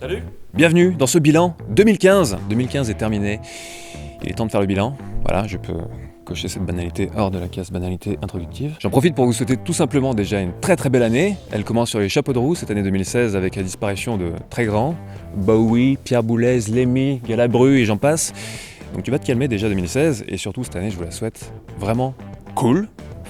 Salut. Bienvenue dans ce bilan 2015. 2015 est terminé. Il est temps de faire le bilan. Voilà, je peux cocher cette banalité hors de la case banalité introductive. J'en profite pour vous souhaiter tout simplement déjà une très très belle année. Elle commence sur les chapeaux de roue cette année 2016 avec la disparition de très grands. Bowie, Pierre Boulez, Lemmy, Galabru et j'en passe. Donc tu vas te calmer déjà 2016 et surtout cette année je vous la souhaite vraiment cool.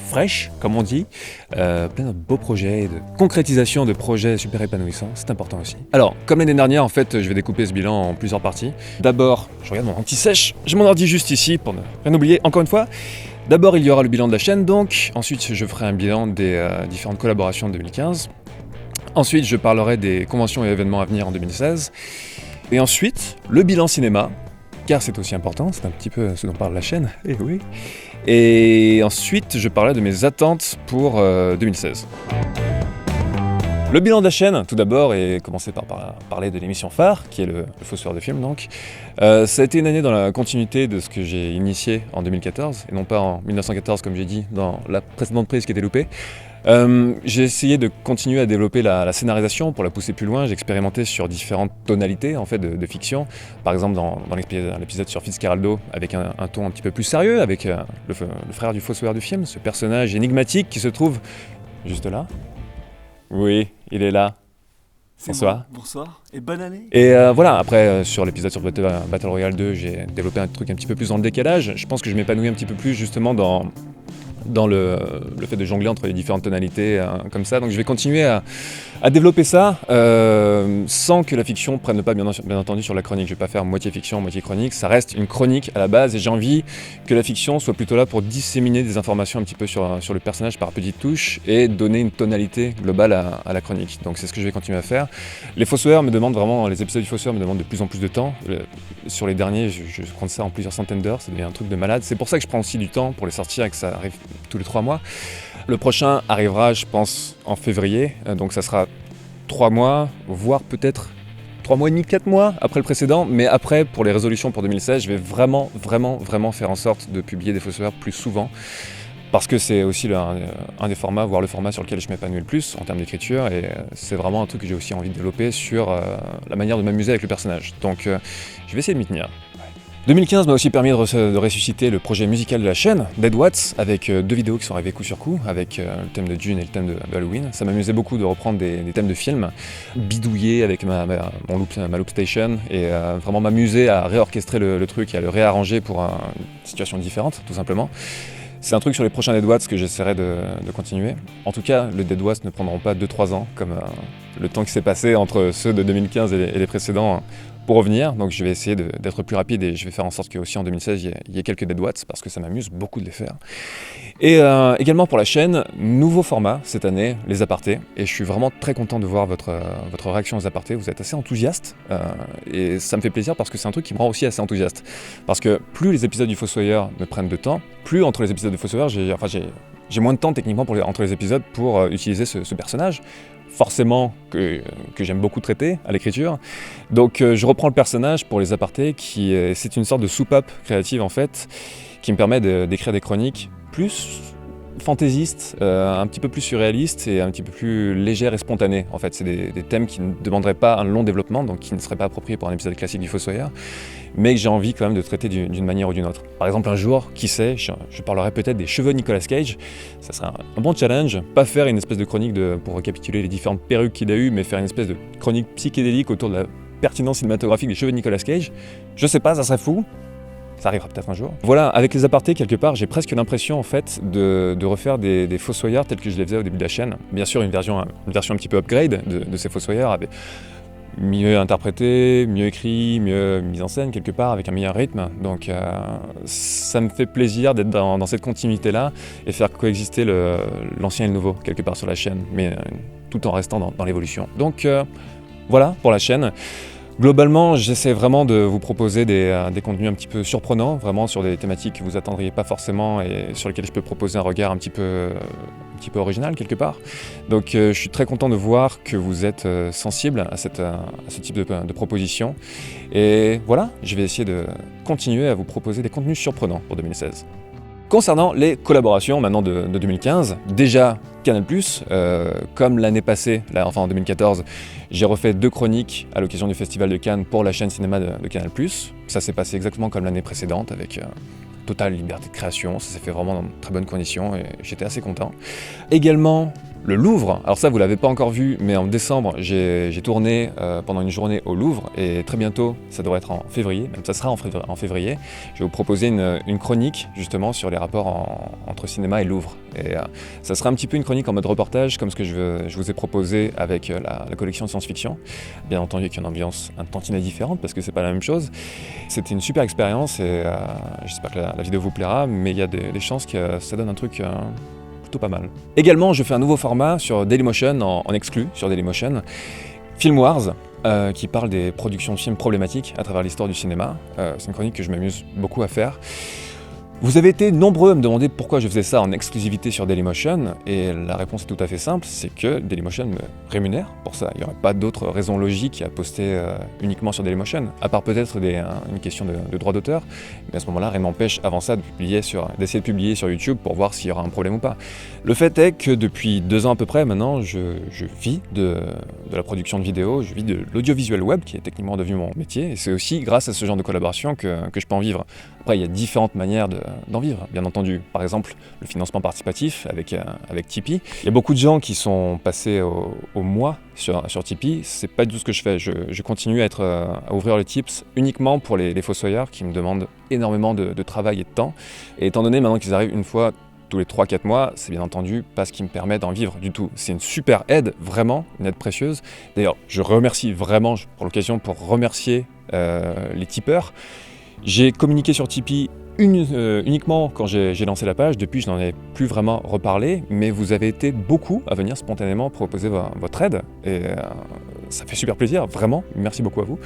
Fraîche, comme on dit, plein de beaux projets, de concrétisation de projets super épanouissants, c'est important aussi. Alors, comme l'année dernière, en fait, je vais découper ce bilan en plusieurs parties. D'abord, je regarde mon anti-sèche, j'ai mon ordi juste ici pour ne rien oublier, encore une fois. D'abord, il y aura le bilan de la chaîne, donc. Ensuite, je ferai un bilan des différentes collaborations de 2015. Ensuite, je parlerai des conventions et événements à venir en 2016. Et ensuite, le bilan cinéma, car c'est aussi important, c'est un petit peu ce dont parle la chaîne, eh oui. Et ensuite, je parlais de mes attentes pour 2016. Le bilan de la chaîne, tout d'abord, et commencer par parler de l'émission phare, qui est le Fossoyeur de film, donc. Ça a été une année dans la continuité de ce que j'ai initié en 2014, et non pas en 1914, comme j'ai dit, dans la précédente prise qui était loupée. J'ai essayé de continuer à développer la scénarisation pour la pousser plus loin. J'ai expérimenté sur différentes tonalités en fait, de fiction. Par exemple dans l'épisode sur Fitzcarraldo avec un ton un petit peu plus sérieux, avec le frère du fossoyeur du film, ce personnage énigmatique qui se trouve juste là. Oui, il est là. Bonsoir. Bonsoir et bonne année. Et voilà, après sur l'épisode sur Battle Royale 2, j'ai développé un truc un petit peu plus dans le décalage. Je pense que je m'épanouis un petit peu plus justement dans le fait de jongler entre les différentes tonalités comme ça. Donc je vais continuer à développer ça sans que la fiction prenne pas bien entendu sur la chronique. Je vais pas faire moitié fiction, moitié chronique. Ça reste une chronique à la base et j'ai envie que la fiction soit plutôt là pour disséminer des informations un petit peu sur le personnage par petites touches et donner une tonalité globale à la chronique. Donc c'est ce que je vais continuer à faire. Les Fossoyeurs me demandent vraiment, les épisodes du Fossoyeur me demandent de plus en plus de temps. Sur les derniers, je compte ça en plusieurs centaines d'heures, ça devient un truc de malade. C'est pour ça que je prends aussi du temps pour les sortir et que ça arrive tous les 3 mois. Le prochain arrivera, je pense, en février, donc ça sera 3 mois, voire peut-être 3 mois et demi, 4 mois après le précédent, mais après, pour les résolutions pour 2016, je vais vraiment faire en sorte de publier des Fossoyeurs plus souvent, parce que c'est aussi un des formats, voire le format sur lequel je m'épanouis le plus en termes d'écriture, et c'est vraiment un truc que j'ai aussi envie de développer sur la manière de m'amuser avec le personnage. Donc je vais essayer de m'y tenir. 2015 m'a aussi permis de ressusciter le projet musical de la chaîne, Dead Watts, avec 2 vidéos qui sont arrivées coup sur coup, avec le thème de Dune et le thème de Halloween. Ça m'amusait beaucoup de reprendre des thèmes de films, bidouiller avec ma loop station, et vraiment m'amuser à réorchestrer le truc et à le réarranger pour une situation différente, tout simplement. C'est un truc sur les prochains Dead Watts que j'essaierai de continuer. En tout cas, les Dead Watts ne prendront pas 2-3 ans, comme le temps qui s'est passé entre ceux de 2015 et les précédents, pour revenir. Donc je vais essayer d'être plus rapide et je vais faire en sorte qu'aussi en 2016 il y ait quelques Dead Watts parce que ça m'amuse beaucoup de les faire. Et également pour la chaîne, nouveau format cette année, les apartés. Et je suis vraiment très content de voir votre réaction aux apartés. Vous êtes assez enthousiaste et ça me fait plaisir parce que c'est un truc qui me rend aussi assez enthousiaste. Parce que plus les épisodes du Fossoyeur me prennent de temps, plus entre les épisodes du Fossoyeur, j'ai moins de temps techniquement entre les épisodes pour utiliser ce personnage. Forcément que j'aime beaucoup traiter à l'écriture. Donc je reprends le personnage pour les apartés, c'est une sorte de soupape créative en fait, qui me permet d'écrire des chroniques plus fantaisistes, un petit peu plus surréalistes et un petit peu plus légères et spontanées. En fait, c'est des thèmes qui ne demanderaient pas un long développement, donc qui ne seraient pas appropriés pour un épisode classique du Fossoyeur, mais que j'ai envie quand même de traiter d'une manière ou d'une autre. Par exemple, un jour, qui sait, je parlerai peut-être des cheveux de Nicolas Cage. Ça serait un bon challenge, pas faire une espèce de chronique pour récapituler les différentes perruques qu'il a eues, mais faire une espèce de chronique psychédélique autour de la pertinence cinématographique des cheveux de Nicolas Cage. Je sais pas, ça serait fou. Ça arrivera peut-être un jour. Voilà, avec les apartés, quelque part, j'ai presque l'impression en fait de refaire des Fossoyeurs tels que je les faisais au début de la chaîne. Bien sûr, une version un petit peu upgrade de ces Fossoyeurs, avec mieux interprété, mieux écrit, mieux mis en scène quelque part, avec un meilleur rythme. Donc ça me fait plaisir d'être dans cette continuité-là et faire coexister l'ancien et le nouveau quelque part sur la chaîne, mais tout en restant dans l'évolution. Donc voilà pour la chaîne. Globalement, j'essaie vraiment de vous proposer des contenus un petit peu surprenants, vraiment sur des thématiques que vous attendriez pas forcément et sur lesquelles je peux proposer un regard un petit peu original quelque part. Donc je suis très content de voir que vous êtes sensible à ce type de proposition. Et voilà, je vais essayer de continuer à vous proposer des contenus surprenants pour 2016. Concernant les collaborations maintenant de 2015, déjà Canal+, comme l'année passée, en 2014, j'ai refait 2 chroniques à l'occasion du Festival de Cannes pour la chaîne cinéma de Canal+. Ça s'est passé exactement comme l'année précédente, avec totale liberté de création, ça s'est fait vraiment dans de très bonnes conditions et j'étais assez content. Également, le Louvre, alors ça vous l'avez pas encore vu, mais en décembre j'ai tourné pendant une journée au Louvre et très bientôt, ça devrait être en février, même ça sera en février, je vais vous proposer une chronique justement sur les rapports entre cinéma et Louvre. Et ça sera un petit peu une chronique en mode reportage comme ce que je vous ai proposé avec la collection de science-fiction. Bien entendu avec une ambiance un tantinet différente parce que c'est pas la même chose. C'était une super expérience et j'espère que la vidéo vous plaira, mais il y a des chances que ça donne un truc pas mal. Également, je fais un nouveau format sur Dailymotion, en exclu sur Dailymotion, Film Wars, qui parle des productions de films problématiques à travers l'histoire du cinéma. C'est une chronique que je m'amuse beaucoup à faire. Vous avez été nombreux à me demander pourquoi je faisais ça en exclusivité sur Dailymotion, et la réponse est tout à fait simple, c'est que Dailymotion me rémunère pour ça. Il n'y aurait pas d'autre raison logique à poster uniquement sur Dailymotion, à part peut-être une question de droit d'auteur, mais à ce moment-là, rien n'empêche avant ça d'essayer de publier sur YouTube pour voir s'il y aura un problème ou pas. Le fait est que depuis 2 ans à peu près maintenant, je vis de la production de vidéos, je vis de l'audiovisuel web qui est techniquement devenu mon métier, et c'est aussi grâce à ce genre de collaboration que je peux en vivre. Après, il y a différentes manières d'en vivre, bien entendu. Par exemple, le financement participatif avec Tipeee. Il y a beaucoup de gens qui sont passés au mois sur Tipeee. C'est pas du tout ce que je fais. Je continue à ouvrir les tips uniquement pour les fossoyeurs qui me demandent énormément de travail et de temps. Et étant donné maintenant qu'ils arrivent une fois tous les 3-4 mois, c'est bien entendu pas ce qui me permet d'en vivre du tout. C'est une super aide, vraiment, une aide précieuse. D'ailleurs, je remercie vraiment, pour l'occasion, pour remercier les tipeurs. J'ai communiqué sur Tipeee uniquement quand j'ai lancé la page. Depuis, je n'en ai plus vraiment reparlé, mais vous avez été beaucoup à venir spontanément proposer votre aide, et ça fait super plaisir, vraiment, merci beaucoup à vous,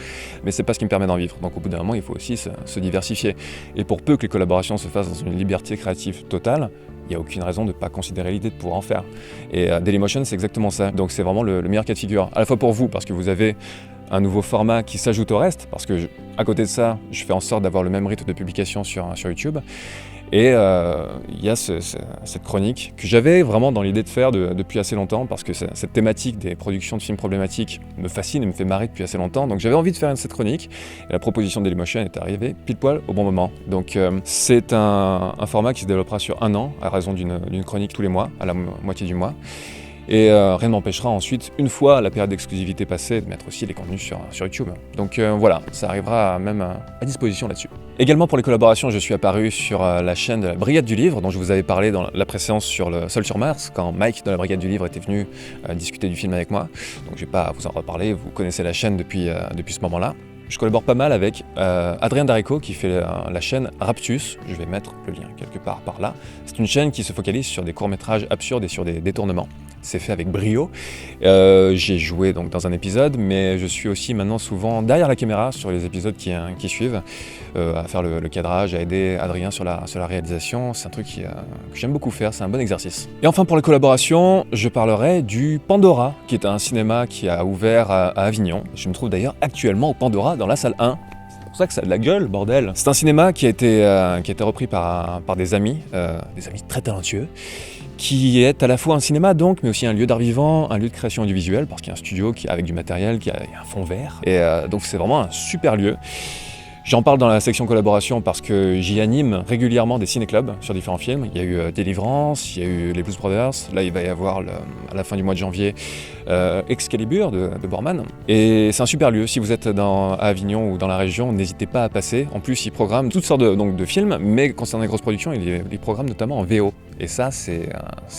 mais c'est pas ce qui me permet d'en vivre. Donc au bout d'un moment, il faut aussi se diversifier. Et pour peu que les collaborations se fassent dans une liberté créative totale, il n'y a aucune raison de ne pas considérer l'idée de pouvoir en faire. Et Dailymotion, c'est exactement ça. Donc c'est vraiment le meilleur cas de figure, à la fois pour vous, parce que vous avez un nouveau format qui s'ajoute au reste, parce que à côté de ça, je fais en sorte d'avoir le même rythme de publication sur YouTube. Et il y a cette chronique que j'avais vraiment dans l'idée de faire depuis assez longtemps, parce que cette thématique des productions de films problématiques me fascine et me fait marrer depuis assez longtemps. Donc j'avais envie de faire cette chronique, et la proposition de Dailymotion est arrivée pile poil au bon moment. Donc c'est un format qui se développera sur 1 an, à raison d'une chronique tous les mois, à la moitié du mois. Et rien ne m'empêchera ensuite, une fois la période d'exclusivité passée, de mettre aussi les contenus sur YouTube. Donc voilà, ça arrivera même à disposition là-dessus. Également pour les collaborations, je suis apparu sur la chaîne de la Brigade du Livre, dont je vous avais parlé dans la préséance sur le Sol sur Mars, quand Mike de la Brigade du Livre était venu discuter du film avec moi. Donc je ne vais pas vous en reparler, vous connaissez la chaîne depuis ce moment-là. Je collabore pas mal avec Adrien Darico qui fait la chaîne Raptus, je vais mettre le lien quelque part par là. C'est une chaîne qui se focalise sur des courts-métrages absurdes et sur des détournements. C'est fait avec brio. J'ai joué donc dans un épisode, mais je suis aussi maintenant souvent derrière la caméra sur les épisodes qui suivent, à faire le cadrage, à aider Adrien sur la réalisation. C'est un truc que j'aime beaucoup faire, c'est un bon exercice. Et enfin pour les collaborations, je parlerai du Pandora, qui est un cinéma qui a ouvert à Avignon. Je me trouve d'ailleurs actuellement au Pandora dans la salle 1. C'est pour ça que ça a de la gueule, bordel. C'est un cinéma qui a été repris par des amis très talentueux, qui est à la fois un cinéma donc, mais aussi un lieu d'art vivant, un lieu de création audiovisuelle, parce qu'il y a un studio avec du matériel, il y a un fond vert, et donc c'est vraiment un super lieu. J'en parle dans la section collaboration parce que j'y anime régulièrement des ciné-clubs sur différents films. Il y a eu Délivrance, il y a eu les Blues Brothers, là il va y avoir à la fin du mois de janvier Excalibur de Borman. Et c'est un super lieu, si vous êtes à Avignon ou dans la région, n'hésitez pas à passer. En plus, ils programment toutes sortes de films, mais concernant les grosses productions, ils programment notamment en VO. Et ça, c'est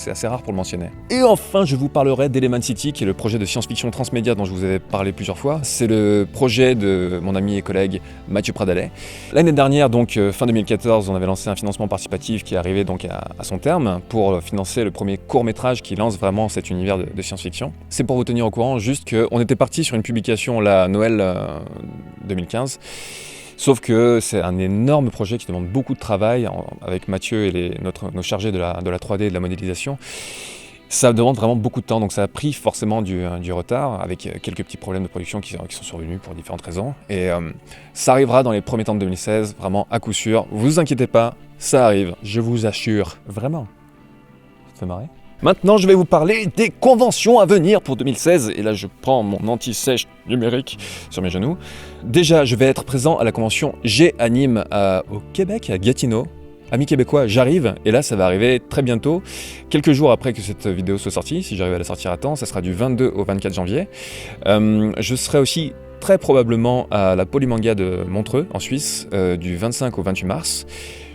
assez rare pour le mentionner. Et enfin, je vous parlerai d'Element City, qui est le projet de science-fiction transmédia dont je vous avais parlé plusieurs fois. C'est le projet de mon ami et collègue Mathieu Pradalet. L'année dernière, donc fin 2014, on avait lancé un financement participatif qui est arrivé donc à son terme pour financer le premier court-métrage qui lance vraiment cet univers de science-fiction. C'est pour vous tenir au courant, juste qu'on était parti sur une publication là, Noël 2015. Sauf que c'est un énorme projet qui demande beaucoup de travail avec Mathieu et nos chargés de la 3D et de la modélisation. Ça demande vraiment beaucoup de temps, donc ça a pris forcément du retard, avec quelques petits problèmes de production qui sont survenus pour différentes raisons. Et ça arrivera dans les premiers temps de 2016, vraiment à coup sûr. Vous inquiétez pas, ça arrive, je vous assure. Vraiment. Ça te fait marrer ? Maintenant, je vais vous parler des conventions à venir pour 2016. Et là, je prends mon anti-sèche numérique sur mes genoux. Déjà, je vais être présent à la convention G-Anime au Québec, à Gatineau. Amis québécois, j'arrive, et là ça va arriver très bientôt, quelques jours après que cette vidéo soit sortie, si j'arrive à la sortir à temps, ça sera du 22 au 24 janvier. Je serai aussi très probablement à la Polymanga de Montreux, en Suisse, du 25 au 28 mars.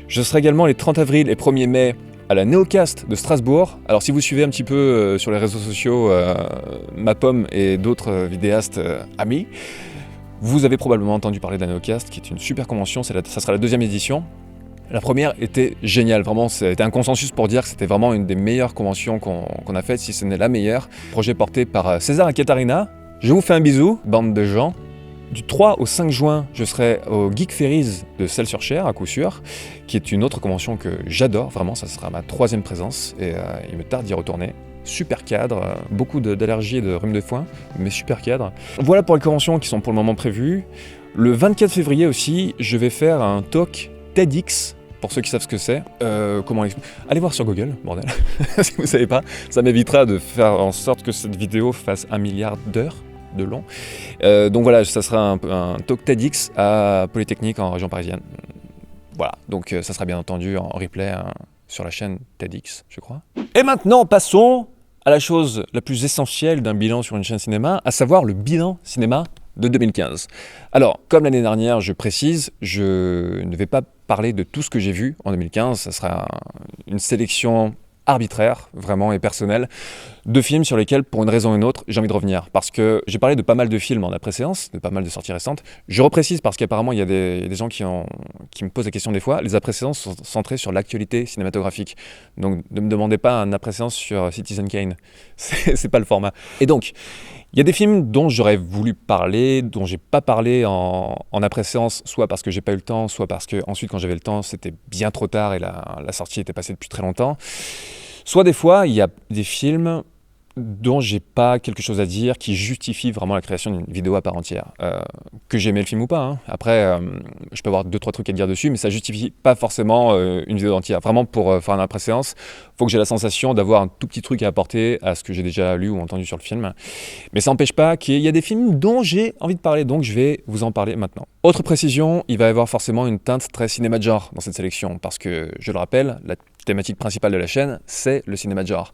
Je serai également les 30 avril et 1er mai à la Néocast de Strasbourg. Alors si vous suivez un petit peu sur les réseaux sociaux ma pomme et d'autres vidéastes amis, vous avez probablement entendu parler de la Néocast, qui est une super convention, ça sera la 2e édition. La première était géniale, vraiment, c'était un consensus pour dire que c'était vraiment une des meilleures conventions qu'on a faites, si ce n'est la meilleure. Projet porté par César et Katharina. Je vous fais un bisou, bande de gens. Du 3 au 5 juin, je serai au Geek Ferries de Celles-sur-Cher, à coup sûr, qui est une autre convention que j'adore, vraiment, ça sera ma 3e présence, et il me tarde d'y retourner. Super cadre, beaucoup d'allergies et de rhume de foin, mais super cadre. Voilà pour les conventions qui sont pour le moment prévues. Le 24 février aussi, je vais faire un talk TEDx. Pour ceux qui savent ce que c'est, comment l'expliquer ? Allez voir sur Google, bordel, si vous ne savez pas. Ça m'évitera de faire en sorte que cette vidéo fasse 1 milliard d'heures de long. Donc voilà, ça sera un talk TEDx à Polytechnique en région parisienne. Voilà, donc ça sera bien entendu en replay sur la chaîne TEDx, je crois. Et maintenant, passons à la chose la plus essentielle d'un bilan sur une chaîne cinéma, à savoir le bilan cinéma de 2015. Alors, comme l'année dernière, je précise, je ne vais pas parler de tout ce que j'ai vu en 2015, ça sera une sélection arbitraire, vraiment, et personnelle, de films sur lesquels, pour une raison ou une autre, j'ai envie de revenir. Parce que j'ai parlé de pas mal de films en après-séance, de pas mal de sorties récentes. Je reprécise parce qu'apparemment, il y a des gens qui me posent la question des fois. Les après-séances sont centrées sur l'actualité cinématographique. Donc, ne me demandez pas un après-séance sur Citizen Kane. C'est pas le format. Et donc, il y a des films dont j'aurais voulu parler, dont j'ai pas parlé en après-séance, soit parce que j'ai pas eu le temps, soit parce que ensuite quand j'avais le temps, c'était bien trop tard et la sortie était passée depuis très longtemps. Soit des fois, il y a des films dont j'ai pas quelque chose à dire qui justifie vraiment la création d'une vidéo à part entière. Que j'ai aimé le film ou pas, hein. Après, je peux avoir 2-3 trucs à dire dessus, mais ça justifie pas forcément une vidéo entière. Vraiment, pour faire une après-séance, faut que j'ai la sensation d'avoir un tout petit truc à apporter à ce que j'ai déjà lu ou entendu sur le film. Mais ça n'empêche pas qu'il y a des films dont j'ai envie de parler, donc je vais vous en parler maintenant. Autre précision, il va y avoir forcément une teinte très cinéma de genre dans cette sélection, parce que, je le rappelle, la thématique principale de la chaîne, c'est le cinéma de genre.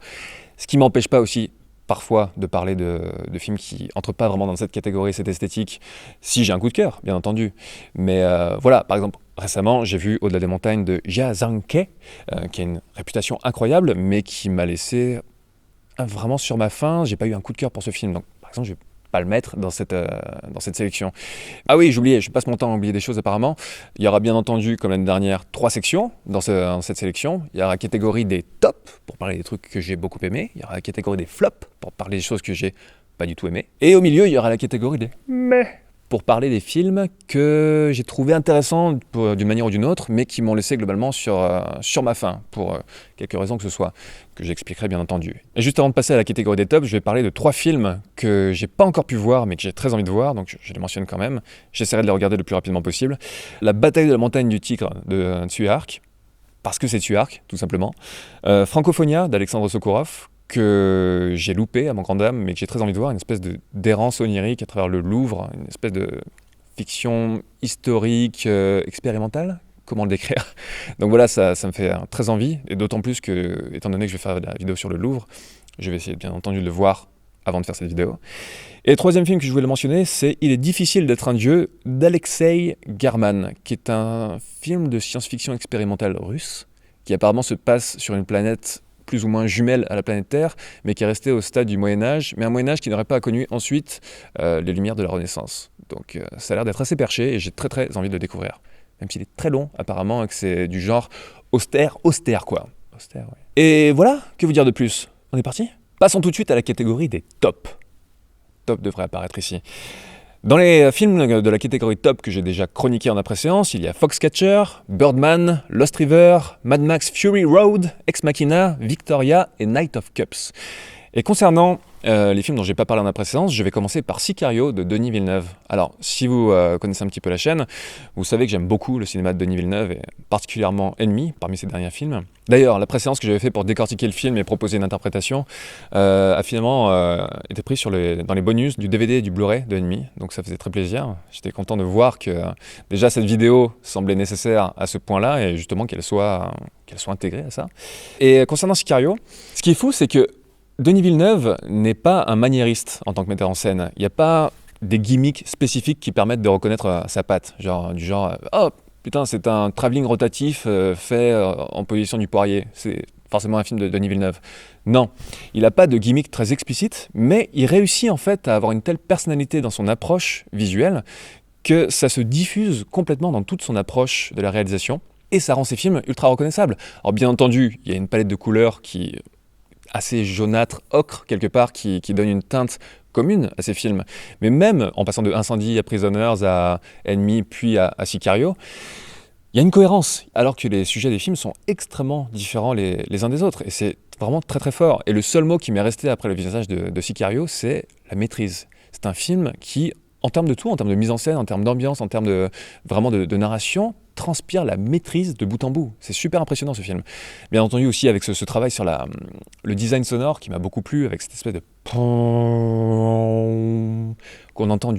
Ce qui ne m'empêche pas aussi, parfois, de parler de films qui n'entrent pas vraiment dans cette catégorie, cette esthétique, si j'ai un coup de cœur, bien entendu. Mais voilà, par exemple, récemment, j'ai vu Au-delà des montagnes de Jia Zhangke, qui a une réputation incroyable, mais qui m'a laissé vraiment sur ma faim. J'ai pas eu un coup de cœur pour ce film. Donc, par exemple, je vais pas le mettre dans cette sélection. Ah oui, j'oubliais, je passe mon temps à oublier des choses apparemment. Il y aura bien entendu, comme l'année dernière, 3 sections dans cette sélection. Il y aura la catégorie des tops, pour parler des trucs que j'ai beaucoup aimés. Il y aura la catégorie des flops, pour parler des choses que j'ai pas du tout aimées. Et au milieu, il y aura la catégorie des mais, pour parler des films que j'ai trouvé intéressants d'une manière ou d'une autre, mais qui m'ont laissé globalement sur ma faim, pour quelques raisons que ce soit, que j'expliquerai bien entendu. Et juste avant de passer à la catégorie des tops, je vais parler de 3 films que j'ai pas encore pu voir, mais que j'ai très envie de voir, donc je les mentionne quand même. J'essaierai de les regarder le plus rapidement possible. La bataille de la montagne du Tigre de Tsui Hark, parce que c'est Tsui Hark, tout simplement. Francophonia d'Alexandre Sokurov, que j'ai loupé à mon grand dame, mais que j'ai très envie de voir, une espèce d'errance onirique à travers le Louvre, une espèce de fiction historique expérimentale, comment le décrire. Donc voilà, ça me fait très envie, et d'autant plus que, étant donné que je vais faire la vidéo sur le Louvre, je vais essayer bien entendu de le voir avant de faire cette vidéo. Et le 3e film que je voulais mentionner, c'est Il est difficile d'être un dieu d'Alexei German, qui est un film de science-fiction expérimentale russe, qui apparemment se passe sur une planète plus ou moins jumelle à la planète Terre, mais qui est resté au stade du Moyen-Âge, mais un Moyen-Âge qui n'aurait pas connu ensuite les lumières de la Renaissance. Donc ça a l'air d'être assez perché, et j'ai très très envie de le découvrir. Même s'il est très long, apparemment, et que c'est du genre austère quoi. Austère, ouais. Et voilà, que vous dire de plus ? On est parti ? Passons tout de suite à la catégorie des tops. Top devrait apparaître ici. Dans les films de la catégorie top que j'ai déjà chroniqué en après-séance, il y a Foxcatcher, Birdman, Lost River, Mad Max Fury Road, Ex Machina, Victoria et Knight of Cups. Et concernant les films dont j'ai pas parlé en après-séance, je vais commencer par Sicario de Denis Villeneuve. Alors, si vous connaissez un petit peu la chaîne, vous savez que j'aime beaucoup le cinéma de Denis Villeneuve et particulièrement Ennemi parmi ses derniers films. D'ailleurs, la pré-séance que j'avais fait pour décortiquer le film et proposer une interprétation a finalement été prise dans les bonus du DVD et du Blu-ray de Ennemi, donc ça faisait très plaisir. J'étais content de voir que déjà cette vidéo semblait nécessaire à ce point-là et justement qu'elle soit intégrée à ça. Et concernant Sicario, ce qui est fou, c'est que Denis Villeneuve n'est pas un maniériste en tant que metteur en scène. Il n'y a pas des gimmicks spécifiques qui permettent de reconnaître sa patte. Oh putain, c'est un travelling rotatif fait en position du poirier. C'est forcément un film de Denis Villeneuve. Non, il n'a pas de gimmick très explicite, mais il réussit en fait à avoir une telle personnalité dans son approche visuelle que ça se diffuse complètement dans toute son approche de la réalisation. Et ça rend ses films ultra reconnaissables. Alors bien entendu, il y a une palette de couleurs qui assez jaunâtre, ocre quelque part, qui donne une teinte commune à ces films. Mais même en passant de Incendie à Prisoners à Ennemi puis à Sicario, il y a une cohérence, alors que les sujets des films sont extrêmement différents les uns des autres. Et c'est vraiment très très fort. Et le seul mot qui m'est resté après le visionnage de Sicario, c'est la maîtrise. C'est un film qui, en termes de tout, en termes de mise en scène, en termes d'ambiance, en termes de narration, transpire la maîtrise de bout en bout. C'est super impressionnant ce film. Bien entendu aussi avec ce travail sur le design sonore qui m'a beaucoup plu, avec cette espèce de qu'on entend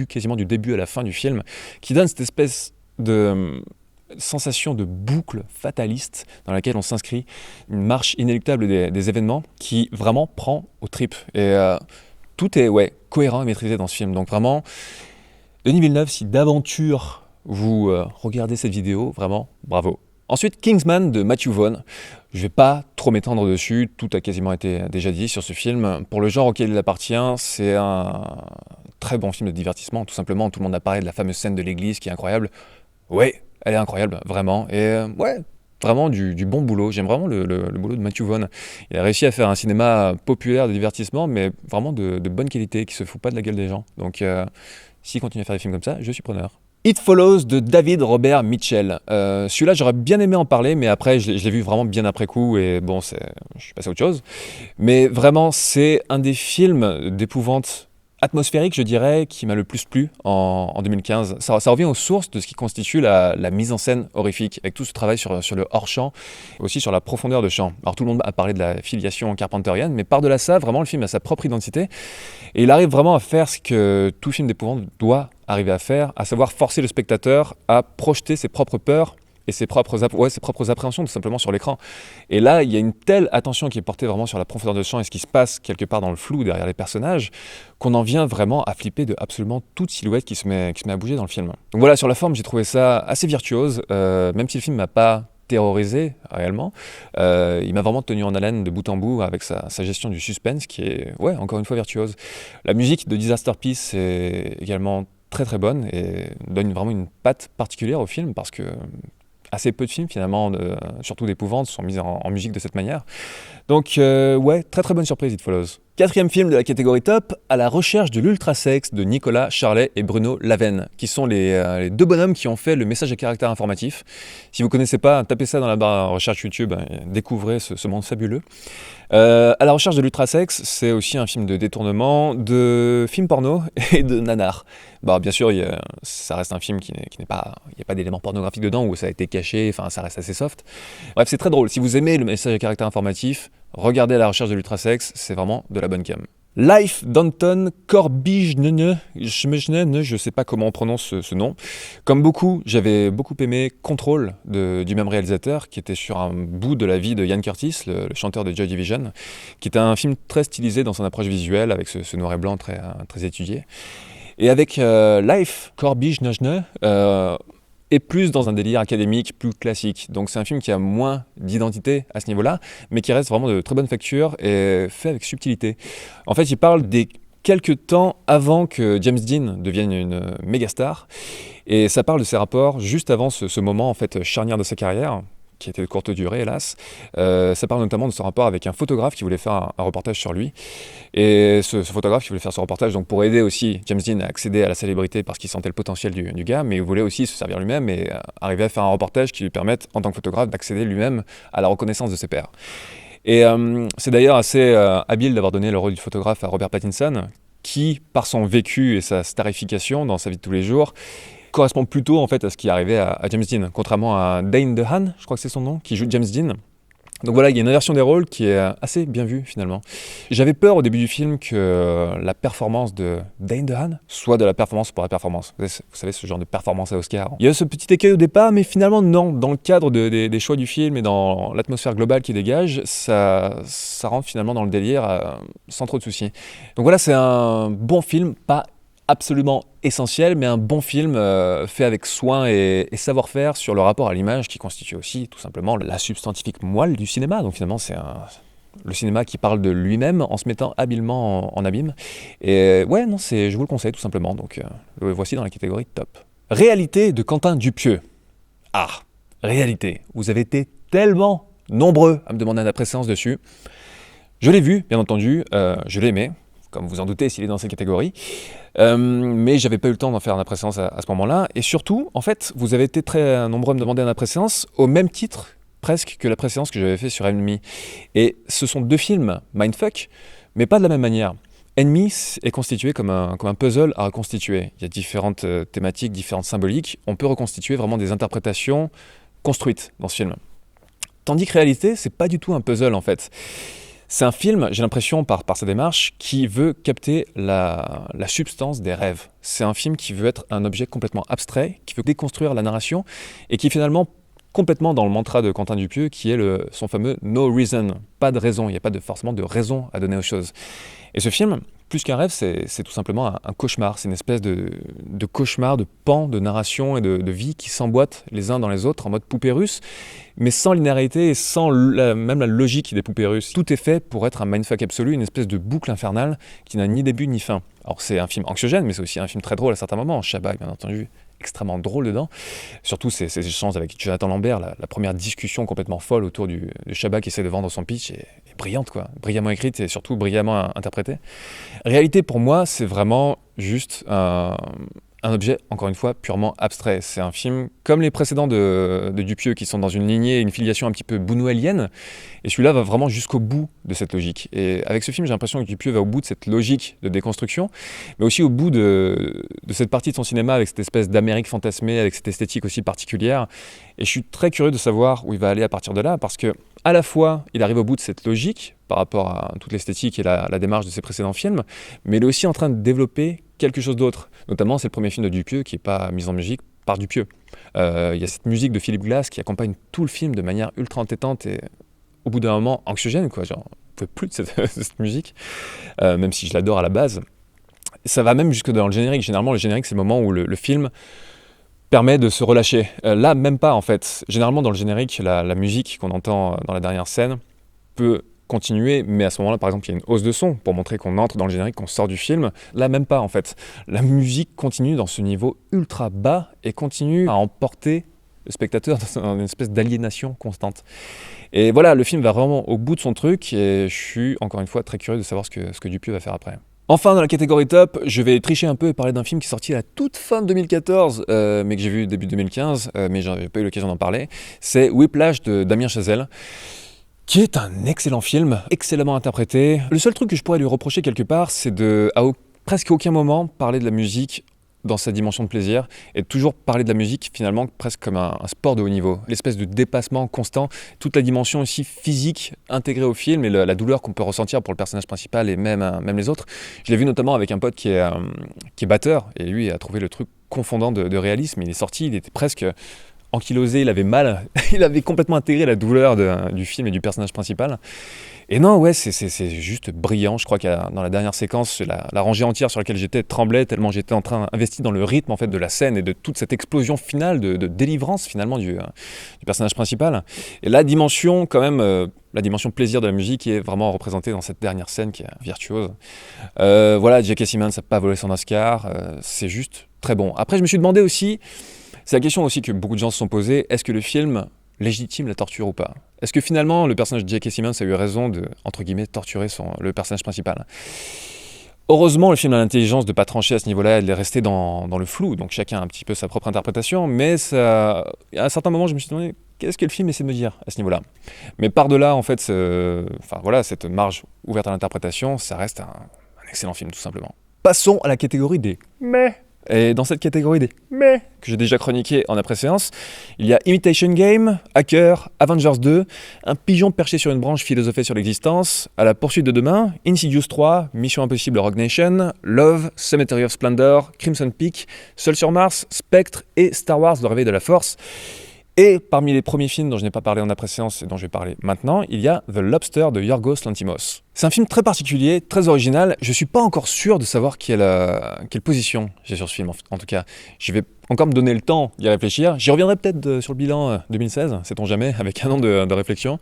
quasiment du début à la fin du film, qui donne cette espèce de sensation de boucle fataliste dans laquelle on s'inscrit, une marche inéluctable des événements qui vraiment prend aux tripes. Et tout est cohérent et maîtrisé dans ce film. Donc vraiment, Denis Villeneuve, si d'aventure vous regardez cette vidéo, vraiment, bravo. Ensuite, Kingsman de Matthew Vaughn. Je ne vais pas trop m'étendre dessus, tout a quasiment été déjà dit sur ce film. Pour le genre auquel il appartient, c'est un très bon film de divertissement, tout simplement. Tout le monde a parlé de la fameuse scène de l'église qui est incroyable. Ouais, elle est incroyable, vraiment. Et vraiment du bon boulot. J'aime vraiment le boulot de Matthew Vaughn. Il a réussi à faire un cinéma populaire de divertissement, mais vraiment de bonne qualité, qui ne se fout pas de la gueule des gens. Donc, s'il continue à faire des films comme ça, je suis preneur. It Follows de David Robert Mitchell. Celui-là, j'aurais bien aimé en parler, mais après, je l'ai vu vraiment bien après coup, et bon, je suis passé à autre chose. Mais vraiment, c'est un des films d'épouvante atmosphérique, je dirais, qui m'a le plus plu en 2015. Ça revient aux sources de ce qui constitue la mise en scène horrifique, avec tout ce travail sur le hors-champ, et aussi sur la profondeur de champ. Alors tout le monde a parlé de la filiation carpenterienne, mais par-delà ça, vraiment, le film a sa propre identité, et il arrive vraiment à faire ce que tout film d'épouvante doit arriver à faire, à savoir forcer le spectateur à projeter ses propres peurs et ses propres appréhensions tout simplement sur l'écran. Et là, il y a une telle attention qui est portée vraiment sur la profondeur de champ et ce qui se passe quelque part dans le flou derrière les personnages, qu'on en vient vraiment à flipper de absolument toute silhouette qui se met à bouger dans le film. Donc voilà, sur la forme, j'ai trouvé ça assez virtuose, même si le film m'a pas terrorisé réellement. Il m'a vraiment tenu en haleine de bout en bout avec sa gestion du suspense qui est, encore une fois virtuose. La musique de Disaster Piece est également très très bonne et donne vraiment une patte particulière au film parce que assez peu de films finalement, surtout d'épouvante, sont mis en musique de cette manière. Donc très très bonne surprise It Follows. Quatrième film de la catégorie top, À la recherche de l'ultrasexe de Nicolas Charlet et Bruno Lavenne, qui sont les deux bonhommes qui ont fait le message à caractère informatif. Si vous ne connaissez pas, tapez ça dans la barre recherche YouTube, découvrez ce monde fabuleux. À la recherche de l'ultrasexe, c'est aussi un film de détournement, de film porno et de nanar. Bien sûr, ça reste un film qui n'est pas... Il n'y a pas d'éléments pornographiques dedans où ça a été caché, enfin ça reste assez soft. Bref, c'est très drôle. Si vous aimez le message à caractère informatif, regardez À la recherche de l'ultrasexe, c'est vraiment de la bonne cam. Life d'Anton Corbijn, je ne sais pas comment on prononce ce nom. Comme beaucoup, j'avais beaucoup aimé Control du même réalisateur, qui était sur un bout de la vie de Ian Curtis, le chanteur de Joy Division, qui était un film très stylisé dans son approche visuelle, avec ce noir et blanc très étudié. Et avec Life Corbijn, et plus dans un délire académique, plus classique. Donc c'est un film qui a moins d'identité à ce niveau-là, mais qui reste vraiment de très bonne facture et fait avec subtilité. En fait, il parle des quelques temps avant que James Dean devienne une méga star, et ça parle de ses rapports juste avant ce moment en fait charnière de sa carrière, qui a été de courte durée, hélas. Ça parle notamment de son rapport avec un photographe qui voulait faire un reportage sur lui. Et ce photographe qui voulait faire ce reportage donc pour aider aussi James Dean à accéder à la célébrité parce qu'il sentait le potentiel du gars, mais il voulait aussi se servir lui-même et arriver à faire un reportage qui lui permette, en tant que photographe, d'accéder lui-même à la reconnaissance de ses pairs. Et c'est d'ailleurs assez habile d'avoir donné le rôle du photographe à Robert Pattinson, qui, par son vécu et sa starification dans sa vie de tous les jours, correspond plutôt en fait à ce qui est arrivé à James Dean, contrairement à Dane DeHaan, je crois que c'est son nom, qui joue James Dean. Donc voilà, il y a une inversion des rôles qui est assez bien vue finalement. J'avais peur au début du film que la performance de Dane DeHaan soit de la performance pour la performance. Vous savez, ce genre de performance à Oscar. Il y a ce petit écueil au départ, mais finalement non. Dans le cadre des choix du film et dans l'atmosphère globale qu'il dégage, ça rentre finalement dans le délire sans trop de soucis. Donc voilà, c'est un bon film, pas absolument essentiel, mais un bon film fait avec soin et savoir-faire sur le rapport à l'image qui constitue aussi tout simplement la substantifique moelle du cinéma. Donc finalement c'est le cinéma qui parle de lui-même en se mettant habilement en abîme. Et ouais, non, je vous le conseille tout simplement, donc le voici dans la catégorie top. Réalité de Quentin Dupieux. Ah, réalité. Vous avez été tellement nombreux à me demander un après-séance dessus. Je l'ai vu, bien entendu, je l'ai aimé, comme vous en doutez s'il est dans cette catégorie. Mais j'avais pas eu le temps d'en faire un après-séance à ce moment-là. Et surtout, en fait, vous avez été très nombreux à me demander un après-séance au même titre presque que la préséance que j'avais fait sur Enemy. Et ce sont deux films mindfuck, mais pas de la même manière. Enemy est constitué comme un puzzle à reconstituer. Il y a différentes thématiques, différentes symboliques. On peut reconstituer vraiment des interprétations construites dans ce film. Tandis que Réalité, c'est pas du tout un puzzle en fait. C'est un film, j'ai l'impression, par sa démarche, qui veut capter la substance des rêves. C'est un film qui veut être un objet complètement abstrait, qui veut déconstruire la narration, et qui est finalement complètement dans le mantra de Quentin Dupieux, qui est son fameux « no reason », pas de raison, il n'y a pas forcément de raison à donner aux choses. Et ce film, plus qu'un rêve, c'est tout simplement un cauchemar, c'est une espèce de cauchemar, de pan, de narration et de vie qui s'emboîtent les uns dans les autres en mode poupée russe, mais sans linéarité et sans même la logique des poupées russes. Tout est fait pour être un mindfuck absolu, une espèce de boucle infernale qui n'a ni début ni fin. Alors c'est un film anxiogène, mais c'est aussi un film très drôle à certains moments. Shabak, bien entendu, extrêmement drôle dedans. Surtout ces échanges avec Jonathan Lambert, la première discussion complètement folle autour de Shabak qui essaie de vendre son pitch est brillante, quoi. Brillamment écrite et surtout brillamment interprétée. Réalité, pour moi, c'est vraiment juste un objet, encore une fois, purement abstrait. C'est un film comme les précédents de Dupieux, qui sont dans une lignée, une filiation un petit peu bounouelienne, et celui-là va vraiment jusqu'au bout de cette logique. Et avec ce film, j'ai l'impression que Dupieux va au bout de cette logique de déconstruction, mais aussi au bout de cette partie de son cinéma, avec cette espèce d'Amérique fantasmée, avec cette esthétique aussi particulière. Et je suis très curieux de savoir où il va aller à partir de là, parce que à la fois, il arrive au bout de cette logique, par rapport à toute l'esthétique et la démarche de ses précédents films, mais il est aussi en train de développer quelque chose d'autre. Notamment, c'est le premier film de Dupieux qui n'est pas mis en musique par Dupieux. Il y a cette musique de Philip Glass qui accompagne tout le film de manière ultra entêtante et au bout d'un moment anxiogène, quoi. Genre, on ne pouvait plus de cette musique, même si je l'adore à la base. Ça va même jusque dans le générique. Généralement, le générique, c'est le moment où le film permet de se relâcher. Là, même pas en fait. Généralement, dans le générique, la musique qu'on entend dans la dernière scène peut continuer, mais à ce moment-là, par exemple, il y a une hausse de son pour montrer qu'on entre dans le générique, qu'on sort du film. Là, même pas, en fait. La musique continue dans ce niveau ultra bas et continue à emporter le spectateur dans une espèce d'aliénation constante. Et voilà, le film va vraiment au bout de son truc et je suis, encore une fois, très curieux de savoir ce que Dupieux va faire après. Enfin, dans la catégorie top, je vais tricher un peu et parler d'un film qui est sorti à la toute fin de 2014, mais que j'ai vu début 2015, mais j'avais pas eu l'occasion d'en parler. C'est Whiplash de Damien Chazelle, qui est un excellent film, excellemment interprété. Le seul truc que je pourrais lui reprocher quelque part, c'est presque aucun moment parler de la musique dans sa dimension de plaisir, et toujours parler de la musique finalement presque comme un sport de haut niveau. L'espèce de dépassement constant, toute la dimension aussi physique intégrée au film et la douleur qu'on peut ressentir pour le personnage principal et même les autres. Je l'ai vu notamment avec un pote qui est batteur, et lui a trouvé le truc confondant de réalisme. Il est sorti, il était presque ankylosé, il avait mal, il avait complètement intégré la douleur du film et du personnage principal. Et non, ouais, c'est juste brillant. Je crois que dans la dernière séquence, la rangée entière sur laquelle j'étais tremblait tellement j'étais investi dans le rythme en fait de la scène et de toute cette explosion finale de délivrance finalement du personnage principal. Et la dimension quand même, la dimension plaisir de la musique est vraiment représentée dans cette dernière scène qui est virtuose. Voilà, J.K. Simmons n'a pas volé son Oscar, c'est juste très bon. Après, je me suis demandé aussi, c'est la question aussi que beaucoup de gens se sont posés, est-ce que le film légitime la torture ou pas? Est-ce que finalement le personnage de J.K. Simmons a eu raison de, entre guillemets, torturer le personnage principal? Heureusement, le film a l'intelligence de ne pas trancher à ce niveau-là et de rester dans le flou, donc chacun a un petit peu sa propre interprétation, mais ça, à un certain moment, je me suis demandé qu'est-ce que le film essaie de me dire à ce niveau-là. Mais par-delà, en fait, cette marge ouverte à l'interprétation, ça reste un excellent film, tout simplement. Passons à la catégorie des mais. Et dans cette catégorie des mais que j'ai déjà chroniqué en après-séance, il y a Imitation Game, Hacker, Avengers 2, Un pigeon perché sur une branche philosophait sur l'existence, À la poursuite de demain, Insidious 3, Mission Impossible Rogue Nation, Love, Cemetery of Splendor, Crimson Peak, Seul sur Mars, Spectre et Star Wars Le Réveil de la Force. Et parmi les premiers films dont je n'ai pas parlé en après-séance et dont je vais parler maintenant, il y a The Lobster de Yorgos Lanthimos. C'est un film très particulier, très original. Je ne suis pas encore sûr de savoir quelle position j'ai sur ce film, en tout cas. Je vais encore me donner le temps d'y réfléchir. J'y reviendrai peut-être sur le bilan 2016, sait-on jamais, avec un an de réflexion.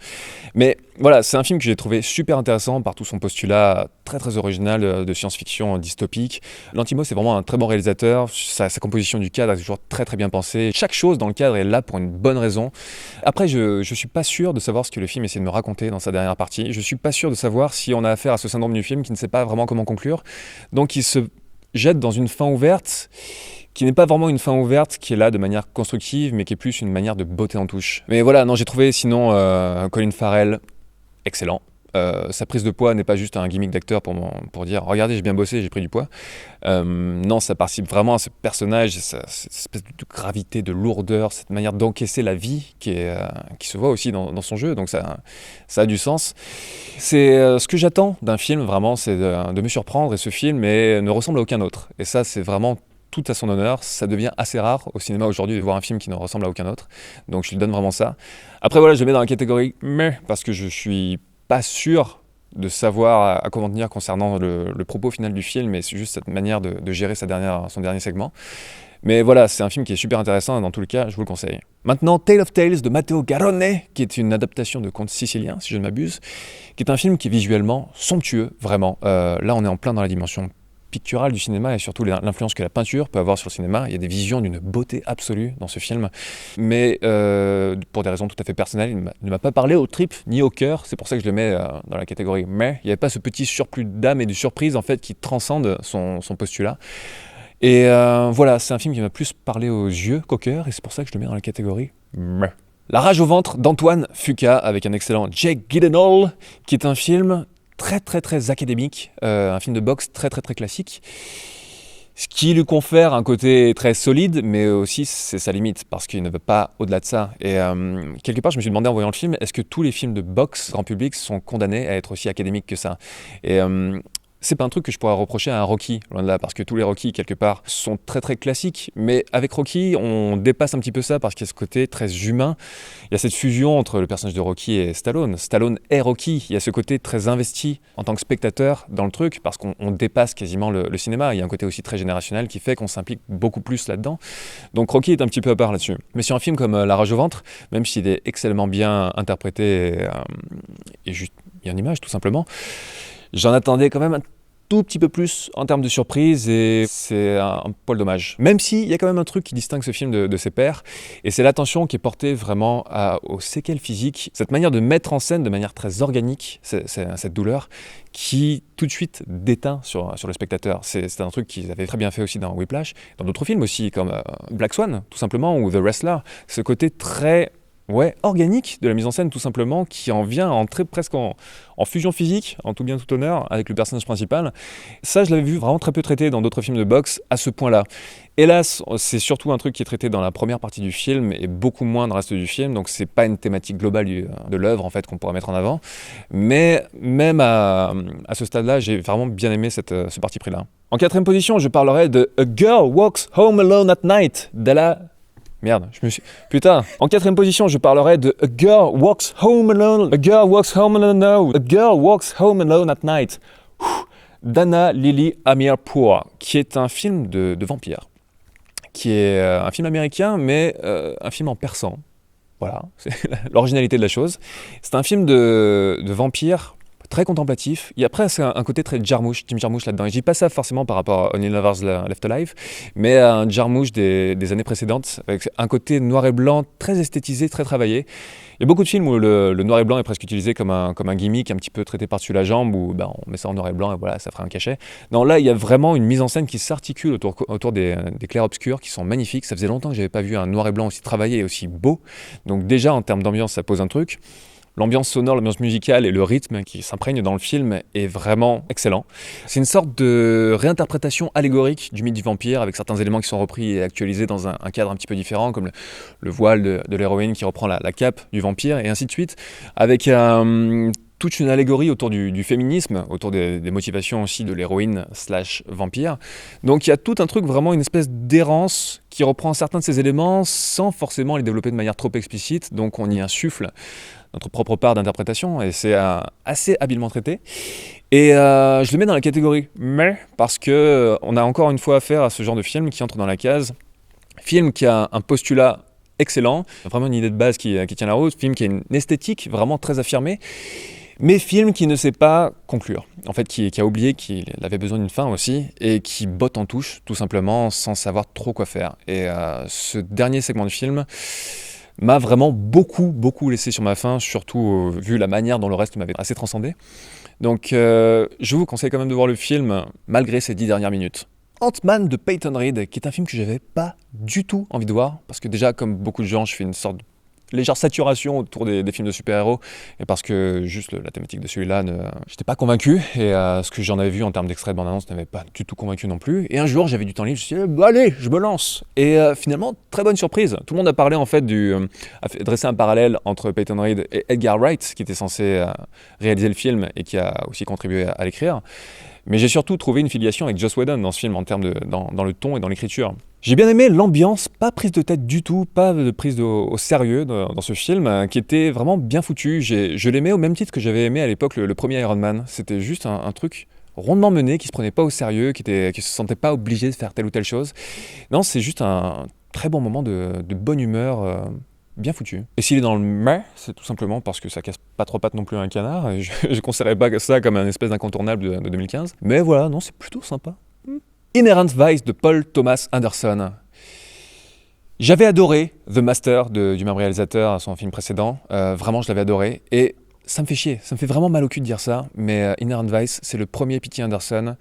Mais voilà, c'est un film que j'ai trouvé super intéressant par tout son postulat très très original de science-fiction dystopique. Lanthimos est vraiment un très bon réalisateur. Sa composition du cadre est toujours très très bien pensée. Chaque chose dans le cadre est là pour une bonne raison. Après, je suis pas sûr de savoir ce que le film essaie de me raconter dans sa dernière partie. Je suis pas sûr de savoir si on a affaire à ce syndrome du film qui ne sait pas vraiment comment conclure. Donc il se jette dans une fin ouverte qui n'est pas vraiment une fin ouverte, qui est là de manière constructive, mais qui est plus une manière de botter en touche. Mais voilà, non, j'ai trouvé sinon Colin Farrell excellent. Sa prise de poids n'est pas juste un gimmick d'acteur pour dire « Regardez, j'ai bien bossé, j'ai pris du poids ». Non, ça participe vraiment à ce personnage, cette espèce de gravité, de lourdeur, cette manière d'encaisser la vie qui se voit aussi dans son jeu, donc ça a du sens. C'est ce que j'attends d'un film, vraiment, c'est de me surprendre, et ce film ne ressemble à aucun autre. Et ça, c'est vraiment tout à son honneur. Ça devient assez rare au cinéma aujourd'hui de voir un film qui ne ressemble à aucun autre, donc je lui donne vraiment ça. Après voilà, je le mets dans la catégorie « mais » parce que je suis pas sûr de savoir à comment tenir concernant le propos final du film, mais c'est juste cette manière de gérer son dernier segment. Mais voilà, c'est un film qui est super intéressant et dans tous les cas, je vous le conseille. Maintenant, Tale of Tales de Matteo Garrone, qui est une adaptation de Contes siciliens, si je ne m'abuse, qui est un film qui est visuellement somptueux, vraiment. Là, on est en plein dans la dimension picturale du cinéma et surtout l'influence que la peinture peut avoir sur le cinéma. Il y a des visions d'une beauté absolue dans ce film, mais pour des raisons tout à fait personnelles, il ne m'a pas parlé aux tripes ni au cœur. C'est pour ça que je le mets dans la catégorie mais. Il n'y avait pas ce petit surplus d'âme et de surprise en fait qui transcende son postulat. Et voilà, c'est un film qui m'a plus parlé aux yeux qu'au cœur et c'est pour ça que je le mets dans la catégorie mais. La rage au ventre d'Antoine Fuqua avec un excellent Jake Gyllenhaal, qui est un film très très très académique, un film de boxe très très très classique, ce qui lui confère un côté très solide, mais aussi c'est sa limite, parce qu'il ne veut pas au-delà de ça. Et quelque part, je me suis demandé en voyant le film, est-ce que tous les films de boxe grand public sont condamnés à être aussi académiques que ça? Et c'est pas un truc que je pourrais reprocher à un Rocky, loin de là, parce que tous les Rocky, quelque part, sont très très classiques. Mais avec Rocky, on dépasse un petit peu ça, parce qu'il y a ce côté très humain. Il y a cette fusion entre le personnage de Rocky et Stallone. Stallone est Rocky. Il y a ce côté très investi en tant que spectateur dans le truc, parce qu'on dépasse quasiment le cinéma. Il y a un côté aussi très générationnel qui fait qu'on s'implique beaucoup plus là-dedans. Donc Rocky est un petit peu à part là-dessus. Mais sur un film comme La rage au ventre, même s'il est excellemment bien interprété et juste bien en image, tout simplement, j'en attendais quand même un tout petit peu plus en termes de surprise et c'est un poil dommage. Même s'il y a quand même un truc qui distingue ce film de ses pairs et c'est l'attention qui est portée vraiment aux séquelles physiques, cette manière de mettre en scène de manière très organique cette douleur qui tout de suite déteint sur le spectateur. C'est un truc qu'ils avaient très bien fait aussi dans Whiplash, dans d'autres films aussi comme Black Swan tout simplement ou The Wrestler, ce côté très organique de la mise en scène tout simplement, qui en vient à entrer presque en fusion physique, en tout bien tout honneur, avec le personnage principal. Ça, je l'avais vu vraiment très peu traité dans d'autres films de boxe à ce point-là. Hélas, c'est surtout un truc qui est traité dans la première partie du film et beaucoup moins dans le reste du film, donc c'est pas une thématique globale de l'œuvre en fait qu'on pourrait mettre en avant. Mais même à ce stade-là, j'ai vraiment bien aimé ce parti pris-là. En quatrième position, je parlerai de A Girl Walks Home Alone at Night d'Ella... Merde, Putain. En quatrième position, je parlerai de A Girl Walks Home Alone. A Girl Walks Home Alone now. A Girl Walks Home Alone at Night. d'Anna Lily Amirpour, qui est un film de vampire, qui est un film américain, mais un film en persan. Voilà, c'est l'originalité de la chose. C'est un film de vampire très contemplatif. Il y a presque un côté très Jarmusch, Jim Jarmusch là-dedans. Et je dis pas ça forcément par rapport à Only Lovers Left Alive, mais à un Jarmusch des années précédentes, avec un côté noir et blanc très esthétisé, très travaillé. Il y a beaucoup de films où le noir et blanc est presque utilisé comme un gimmick, un petit peu traité par-dessus la jambe, où on met ça en noir et blanc et voilà, ça fera un cachet. Non, là, il y a vraiment une mise en scène qui s'articule autour des clairs-obscurs qui sont magnifiques. Ça faisait longtemps que je n'avais pas vu un noir et blanc aussi travaillé et aussi beau. Donc déjà, en termes d'ambiance, ça pose un truc. L'ambiance sonore, l'ambiance musicale et le rythme qui s'imprègne dans le film est vraiment excellent. C'est une sorte de réinterprétation allégorique du mythe du vampire avec certains éléments qui sont repris et actualisés dans un cadre un petit peu différent, comme le voile de l'héroïne qui reprend la cape du vampire et ainsi de suite, avec toute une allégorie autour du féminisme, autour des motivations aussi de l'héroïne / vampire. Donc il y a tout un truc, vraiment une espèce d'errance qui reprend certains de ces éléments sans forcément les développer de manière trop explicite, donc on y insuffle notre propre part d'interprétation, et c'est assez habilement traité. Et je le mets dans la catégorie mais, parce que on a encore une fois affaire à ce genre de film qui entre dans la case film qui a un postulat excellent, vraiment une idée de base qui tient la route, film qui a une esthétique vraiment très affirmée, mais film qui ne sait pas conclure, en fait qui a oublié qu'il avait besoin d'une fin aussi, et qui botte en touche tout simplement sans savoir trop quoi faire. Et ce dernier segment de film m'a vraiment beaucoup laissé sur ma faim, surtout vu la manière dont le reste m'avait assez transcendé. Donc je vous conseille quand même de voir le film, malgré ces 10 dernières minutes. Ant-Man de Peyton Reed, qui est un film que j'avais pas du tout envie de voir, parce que déjà, comme beaucoup de gens, je fais une sorte de légère saturation autour des films de super-héros, et parce que juste la thématique de celui-là, j'étais pas convaincu, et ce que j'en avais vu en termes d'extrait de bande-annonce n'avait pas du tout convaincu non plus. Et un jour, j'avais du temps libre, je me suis dit, allez, je me lance. Et finalement, très bonne surprise. Tout le monde a parlé en fait a dressé un parallèle entre Peyton Reed et Edgar Wright, qui était censé réaliser le film et qui a aussi contribué à l'écrire. Mais j'ai surtout trouvé une filiation avec Joss Whedon dans ce film, en termes dans le ton et dans l'écriture. J'ai bien aimé l'ambiance, pas prise de tête du tout, pas de prise au sérieux dans ce film, qui était vraiment bien foutu. Je l'aimais au même titre que j'avais aimé à l'époque le premier Iron Man. C'était juste un truc rondement mené, qui se prenait pas au sérieux, qui se sentait pas obligé de faire telle ou telle chose. Non, c'est juste un très bon moment de bonne humeur, bien foutu. Et s'il est dans le mais, c'est tout simplement parce que ça casse pas trop pattes non plus à un canard, et je considérais pas ça comme un espèce d'incontournable de 2015. Mais voilà, non, c'est plutôt sympa. Inherent Vice de Paul Thomas Anderson. J'avais adoré The Master du même réalisateur, son film précédent. Vraiment, je l'avais adoré. Et ça me fait chier, ça me fait vraiment mal au cul de dire ça, mais Inherent Vice, c'est le premier P.T. Anderson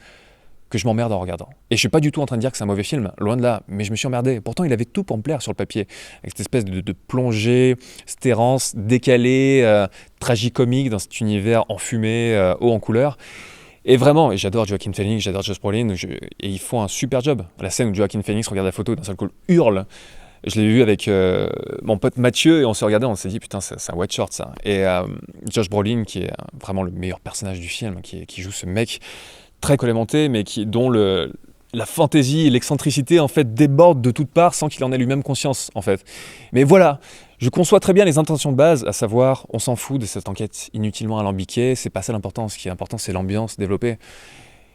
que je m'emmerde en regardant. Et je suis pas du tout en train de dire que c'est un mauvais film, loin de là, mais je me suis emmerdé. Pourtant, il avait tout pour me plaire sur le papier, avec cette espèce de plongée, cette errance décalée, tragicomique dans cet univers enfumé, haut en couleur. Et vraiment, et j'adore Joaquin Phoenix, j'adore Josh Brolin, et ils font un super job. La scène où Joaquin Phoenix regarde la photo, d'un seul coup hurle. Je l'ai vu avec mon pote Mathieu, et on se regardait, on s'est dit putain, c'est un white short ça. Et Josh Brolin, qui est vraiment le meilleur personnage du film, qui joue ce mec très collémenté, mais dont la fantaisie et l'excentricité en fait débordent de toutes parts sans qu'il en ait lui-même conscience en fait. Mais voilà, je conçois très bien les intentions de base, à savoir on s'en fout de cette enquête inutilement alambiquée, c'est pas ça l'important, ce qui est important c'est l'ambiance développée.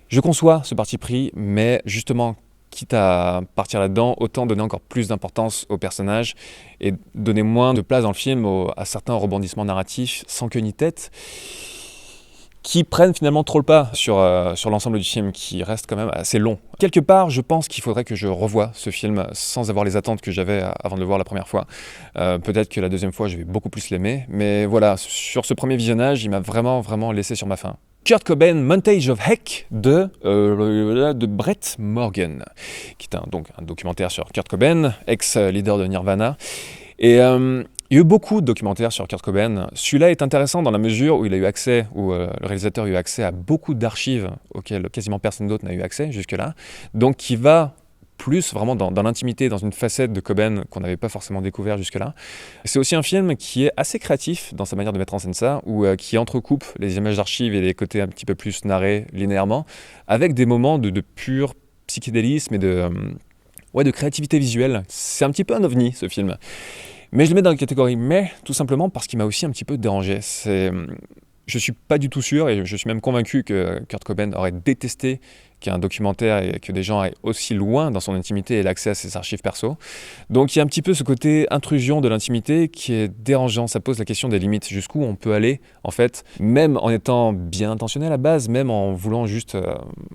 Je conçois ce parti pris, mais justement, quitte à partir là-dedans, autant donner encore plus d'importance aux personnages et donner moins de place dans le film à certains rebondissements narratifs sans queue ni tête, qui prennent finalement trop le pas sur l'ensemble du film, qui reste quand même assez long. Quelque part, je pense qu'il faudrait que je revoie ce film sans avoir les attentes que j'avais avant de le voir la première fois. Peut-être que la deuxième fois, je vais beaucoup plus l'aimer, mais voilà, sur ce premier visionnage, il m'a vraiment laissé sur ma faim. Kurt Cobain, Montage of Heck de Brett Morgen, qui est donc un documentaire sur Kurt Cobain, ex-leader de Nirvana. Et il y a eu beaucoup de documentaires sur Kurt Cobain. Celui-là est intéressant dans la mesure où il a eu accès, où le réalisateur a eu accès à beaucoup d'archives auxquelles quasiment personne d'autre n'a eu accès jusque-là. Donc qui va plus vraiment dans l'intimité, dans une facette de Cobain qu'on n'avait pas forcément découvert jusque-là. C'est aussi un film qui est assez créatif dans sa manière de mettre en scène ça, ou qui entrecoupe les images d'archives et les côtés un petit peu plus narrés linéairement, avec des moments de pur psychédélisme et de créativité visuelle. C'est un petit peu un ovni, ce film. Mais je le mets dans la catégorie mais, tout simplement parce qu'il m'a aussi un petit peu dérangé. Je suis pas du tout sûr, et je suis même convaincu que Kurt Cobain aurait détesté qu'un documentaire et que des gens aillent aussi loin dans son intimité et l'accès à ses archives perso. Donc il y a un petit peu ce côté intrusion de l'intimité qui est dérangeant. Ça pose la question des limites, jusqu'où on peut aller en fait, même en étant bien intentionné à la base, même en voulant juste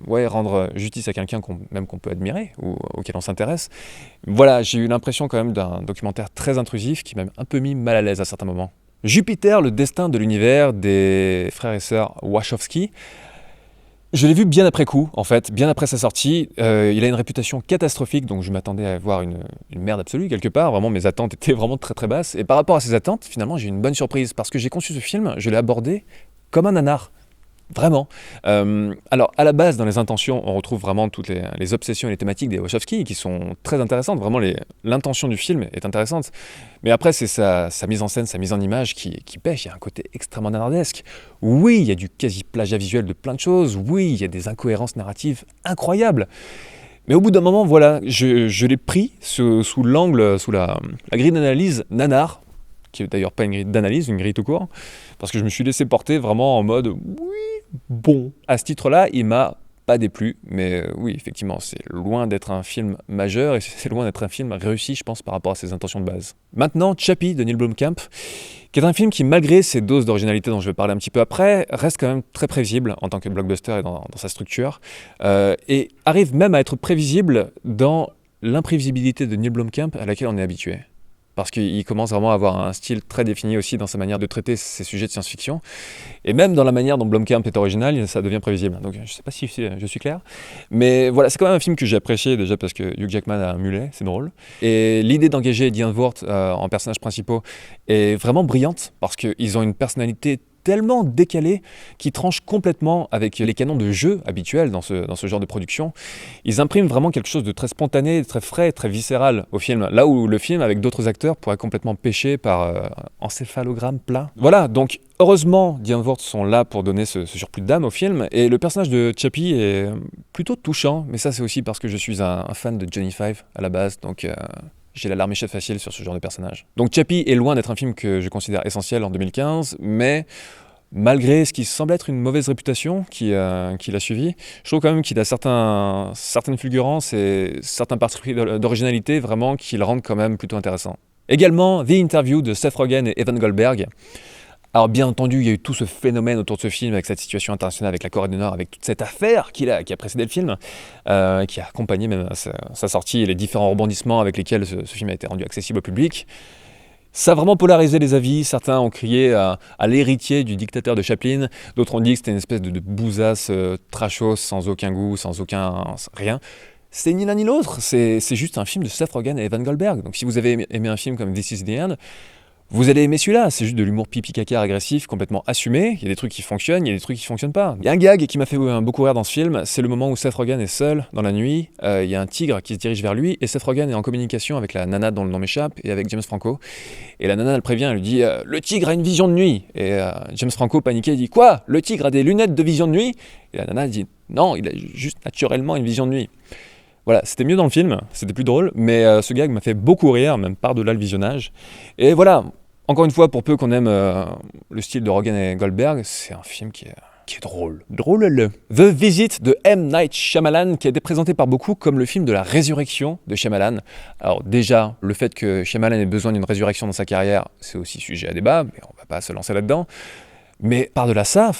rendre justice à quelqu'un qu'on peut admirer ou auquel on s'intéresse. Voilà, j'ai eu l'impression quand même d'un documentaire très intrusif qui m'a un peu mis mal à l'aise à certains moments. Jupiter, le destin de l'univers des frères et sœurs Wachowski. Je l'ai vu bien après coup, en fait, bien après sa sortie. Il a une réputation catastrophique, donc je m'attendais à voir une merde absolue quelque part. Vraiment, mes attentes étaient vraiment très très basses. Et par rapport à ces attentes, finalement, j'ai eu une bonne surprise parce que j'ai conçu ce film, je l'ai abordé comme un nanar. Vraiment. Alors, à la base, dans les intentions, on retrouve vraiment toutes les obsessions et les thématiques des Wachowski qui sont très intéressantes. Vraiment, l'intention du film est intéressante. Mais après, c'est sa mise en scène, sa mise en image qui pêche. Il y a un côté extrêmement nanardesque. Oui, il y a du quasi-plagiat visuel de plein de choses. Oui, il y a des incohérences narratives incroyables. Mais au bout d'un moment, voilà, je l'ai pris sous l'angle, sous la grille d'analyse nanar, qui est d'ailleurs pas une grille d'analyse, une grille tout court, parce que je me suis laissé porter vraiment en mode bon. À ce titre-là, il m'a pas déplu, mais oui, effectivement, c'est loin d'être un film majeur et c'est loin d'être un film réussi, je pense, par rapport à ses intentions de base. Maintenant, Chappie de Neil Blomkamp, qui est un film qui, malgré ses doses d'originalité dont je vais parler un petit peu après, reste quand même très prévisible en tant que blockbuster et dans sa structure, et arrive même à être prévisible dans l'imprévisibilité de Neil Blomkamp à laquelle on est habitué. Parce qu'il commence vraiment à avoir un style très défini aussi dans sa manière de traiter ces sujets de science-fiction. Et même dans la manière dont Blomkamp est original, ça devient prévisible. Donc je ne sais pas si je suis clair. Mais voilà, c'est quand même un film que j'ai apprécié déjà parce que Hugh Jackman a un mulet, c'est drôle. Et l'idée d'engager Eddie Worth en personnages principaux est vraiment brillante parce qu'ils ont une personnalité tellement décalée qui tranche complètement avec les canons de jeu habituels dans ce genre de production. Ils impriment vraiment quelque chose de très spontané, très frais, très viscéral au film, là où le film avec d'autres acteurs pourrait complètement pêcher par encéphalogramme plat. Voilà, donc heureusement, Diane Worth sont là pour donner ce surplus d'âme au film, et le personnage de Chappie est plutôt touchant, mais ça c'est aussi parce que je suis un fan de Johnny Five à la base, donc j'ai la larmichette facile sur ce genre de personnage. Donc Chappie est loin d'être un film que je considère essentiel en 2015, mais malgré ce qui semble être une mauvaise réputation qu'il a suivi, je trouve quand même qu'il a certaines fulgurances et certains partis pris d'originalité vraiment qui le rendent quand même plutôt intéressant. Également, The Interview de Seth Rogen et Evan Goldberg. Alors bien entendu, il y a eu tout ce phénomène autour de ce film, avec cette situation internationale avec la Corée du Nord, avec toute cette affaire qui a précédé le film, qui a accompagné même sa sortie et les différents rebondissements avec lesquels ce film a été rendu accessible au public. Ça a vraiment polarisé les avis. Certains ont crié à l'héritier du dictateur de Chaplin, d'autres ont dit que c'était une espèce de bousasse trashos, sans aucun goût, sans aucun rien. C'est ni l'un ni l'autre, c'est juste un film de Seth Rogen et Evan Goldberg. Donc si vous avez aimé un film comme This Is the End, vous allez aimer celui-là, c'est juste de l'humour pipi-caca agressif, complètement assumé. Il y a des trucs qui fonctionnent, il y a des trucs qui fonctionnent pas. Il y a un gag qui m'a fait beaucoup rire dans ce film, c'est le moment où Seth Rogen est seul dans la nuit, il y a un tigre qui se dirige vers lui, et Seth Rogen est en communication avec la nana dont le nom m'échappe, et avec James Franco. Et la nana, elle prévient, elle lui dit « Le tigre a une vision de nuit !» Et James Franco, paniqué, dit « Quoi ? Le tigre a des lunettes de vision de nuit ?» Et la nana dit « Non, il a juste naturellement une vision de nuit. » Voilà, c'était mieux dans le film, c'était plus drôle, mais ce gag m'a fait beaucoup rire, même par-delà le visionnage. Et voilà. Encore une fois, pour peu qu'on aime le style de Rogen et Goldberg, c'est un film qui est drôle. Drôle. The Visit de M. Night Shyamalan, qui a été présenté par beaucoup comme le film de la résurrection de Shyamalan. Alors déjà, le fait que Shyamalan ait besoin d'une résurrection dans sa carrière, c'est aussi sujet à débat, mais on va pas se lancer là-dedans. Mais par-delà ça,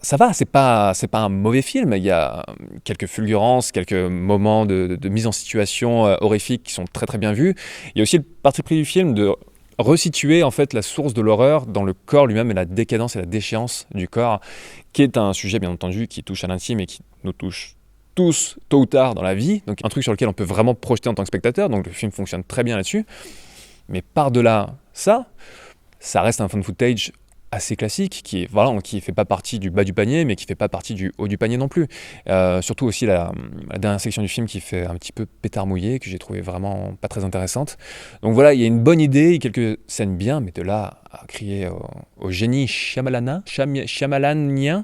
ça va, c'est pas un mauvais film. Il y a quelques fulgurances, quelques moments de mise en situation horrifique qui sont très très bien vus. Il y a aussi le parti pris du film de resituer en fait la source de l'horreur dans le corps lui-même et la décadence et la déchéance du corps, qui est un sujet bien entendu qui touche à l'intime et qui nous touche tous tôt ou tard dans la vie, donc un truc sur lequel on peut vraiment projeter en tant que spectateur, donc le film fonctionne très bien là-dessus. Mais par-delà ça reste un found footage assez classique, qui fait pas partie du bas du panier, mais qui fait pas partie du haut du panier non plus. Surtout aussi la dernière section du film qui fait un petit peu pétard mouillé, que j'ai trouvé vraiment pas très intéressante. Donc voilà, il y a une bonne idée, il y a quelques scènes bien, mais de là à crier au génie Shyamalanien,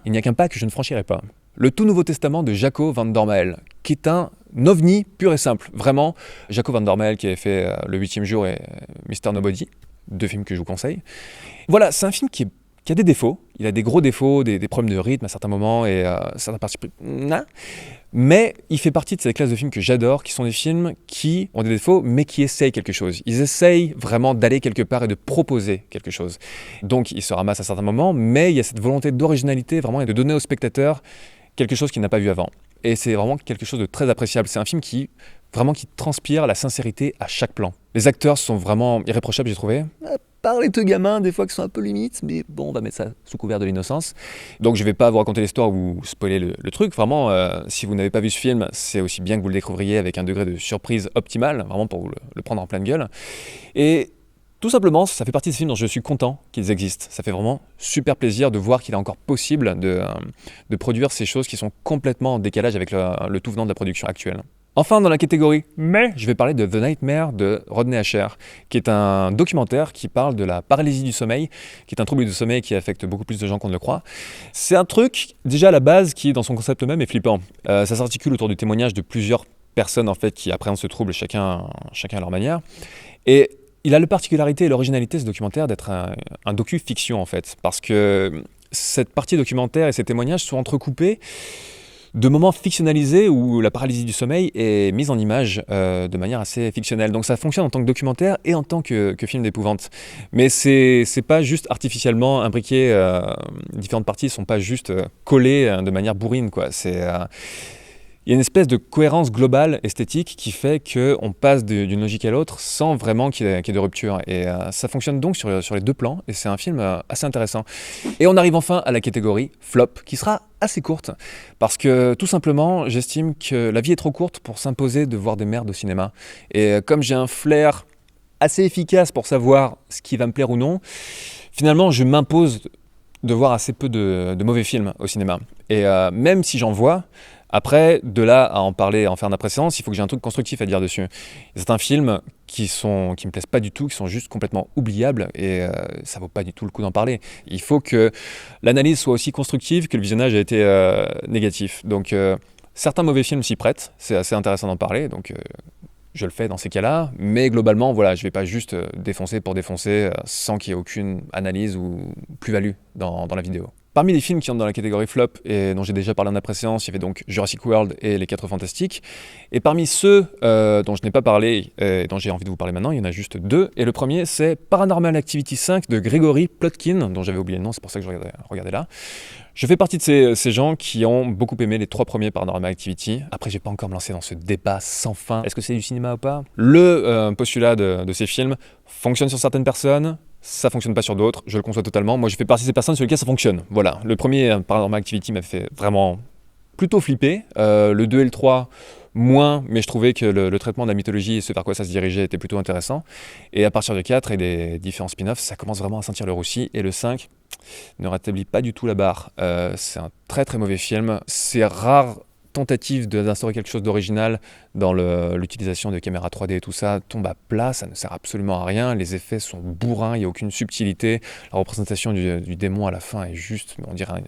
il n'y a qu'un pas que je ne franchirai pas. Le tout Nouveau Testament de Jaco van Dormael, qui est un ovni pur et simple. Vraiment, Jaco van Dormael qui avait fait Le 8e jour et Mr. Nobody, deux films que je vous conseille. Voilà, c'est un film qui est qui a des défauts. Il a des gros défauts, des problèmes de rythme à certains moments et certains parties... Mais il fait partie de cette classe de films que j'adore, qui sont des films qui ont des défauts, mais qui essayent quelque chose. Ils essayent vraiment d'aller quelque part et de proposer quelque chose. Donc il se ramasse à certains moments, mais il y a cette volonté d'originalité vraiment et de donner au spectateur quelque chose qu'il n'a pas vu avant. Et c'est vraiment quelque chose de très appréciable. C'est un film qui transpire la sincérité à chaque plan. Les acteurs sont vraiment irréprochables, j'ai trouvé. Par les deux gamins, des fois, qui sont un peu limites, mais bon, on va mettre ça sous couvert de l'innocence. Donc je vais pas vous raconter l'histoire ou vous spoiler le truc. Vraiment, si vous n'avez pas vu ce film, c'est aussi bien que vous le découvriez avec un degré de surprise optimal, vraiment pour vous le prendre en pleine gueule. Et tout simplement, ça fait partie de ces films dont je suis content qu'ils existent. Ça fait vraiment super plaisir de voir qu'il est encore possible de produire ces choses qui sont complètement en décalage avec le tout venant de la production actuelle. Enfin, dans la catégorie mais, je vais parler de The Nightmare de Rodney Ascher, qui est un documentaire qui parle de la paralysie du sommeil, qui est un trouble du sommeil qui affecte beaucoup plus de gens qu'on ne le croit. C'est un truc, déjà à la base, qui dans son concept même est flippant. Ça s'articule autour du témoignage de plusieurs personnes en fait, qui appréhendent ce trouble, chacun à leur manière. Et il a la particularité et l'originalité, ce documentaire, d'être un docu-fiction en fait, parce que cette partie documentaire et ces témoignages sont entrecoupés de moments fictionnalisés où la paralysie du sommeil est mise en image de manière assez fictionnelle. Donc ça fonctionne en tant que documentaire et en tant que film d'épouvante. Mais c'est pas juste artificiellement imbriqué, différentes parties ne sont pas juste collées de manière bourrine, quoi. Il y a une espèce de cohérence globale esthétique qui fait qu'on passe d'une logique à l'autre sans vraiment qu'il y ait de rupture. Et ça fonctionne donc sur les deux plans et c'est un film assez intéressant. Et on arrive enfin à la catégorie flop qui sera assez courte parce que tout simplement j'estime que la vie est trop courte pour s'imposer de voir des merdes au cinéma. Et comme j'ai un flair assez efficace pour savoir ce qui va me plaire ou non, finalement je m'impose de voir assez peu de mauvais films au cinéma. Et même si j'en vois, après, de là à en parler, à en faire une appréciation, il faut que j'ai un truc constructif à dire dessus. C'est un film qui me plaisent pas du tout, qui sont juste complètement oubliables et ça vaut pas du tout le coup d'en parler. Il faut que l'analyse soit aussi constructive que le visionnage a été négatif. Donc certains mauvais films s'y prêtent, c'est assez intéressant d'en parler, donc je le fais dans ces cas-là, mais globalement, voilà, je vais pas juste défoncer pour défoncer sans qu'il y ait aucune analyse ou plus-value dans la vidéo. Parmi les films qui entrent dans la catégorie flop et dont j'ai déjà parlé en après-séance, il y avait donc Jurassic World et Les 4 Fantastiques. Et parmi ceux dont je n'ai pas parlé et dont j'ai envie de vous parler maintenant, il y en a juste deux. Et le premier, c'est Paranormal Activity 5 de Gregory Plotkin, dont j'avais oublié le nom, c'est pour ça que je regardais là. Je fais partie de ces gens qui ont beaucoup aimé les 3 premiers Paranormal Activity. Après, j'ai pas encore me lancer dans ce débat sans fin. Est-ce que c'est du cinéma ou pas ? Le postulat de ces films fonctionne sur certaines personnes, ça fonctionne pas sur d'autres, je le conçois totalement. Moi, je fais partie de ces personnes sur lesquelles ça fonctionne. Voilà, le premier Paranormal Activity m'a fait vraiment plutôt flipper. Le 2 et le 3, moins, mais je trouvais que le traitement de la mythologie et ce vers quoi ça se dirigeait était plutôt intéressant. Et à partir du 4 et des différents spin-offs, ça commence vraiment à sentir le roussi. Et le 5 ne rétablit pas du tout la barre. C'est un très très mauvais film. C'est rare tentative d'instaurer quelque chose d'original dans l'utilisation de caméras 3D et tout ça tombe à plat, ça ne sert absolument à rien, les effets sont bourrins, il n'y a aucune subtilité, la représentation du démon à la fin est juste, on dirait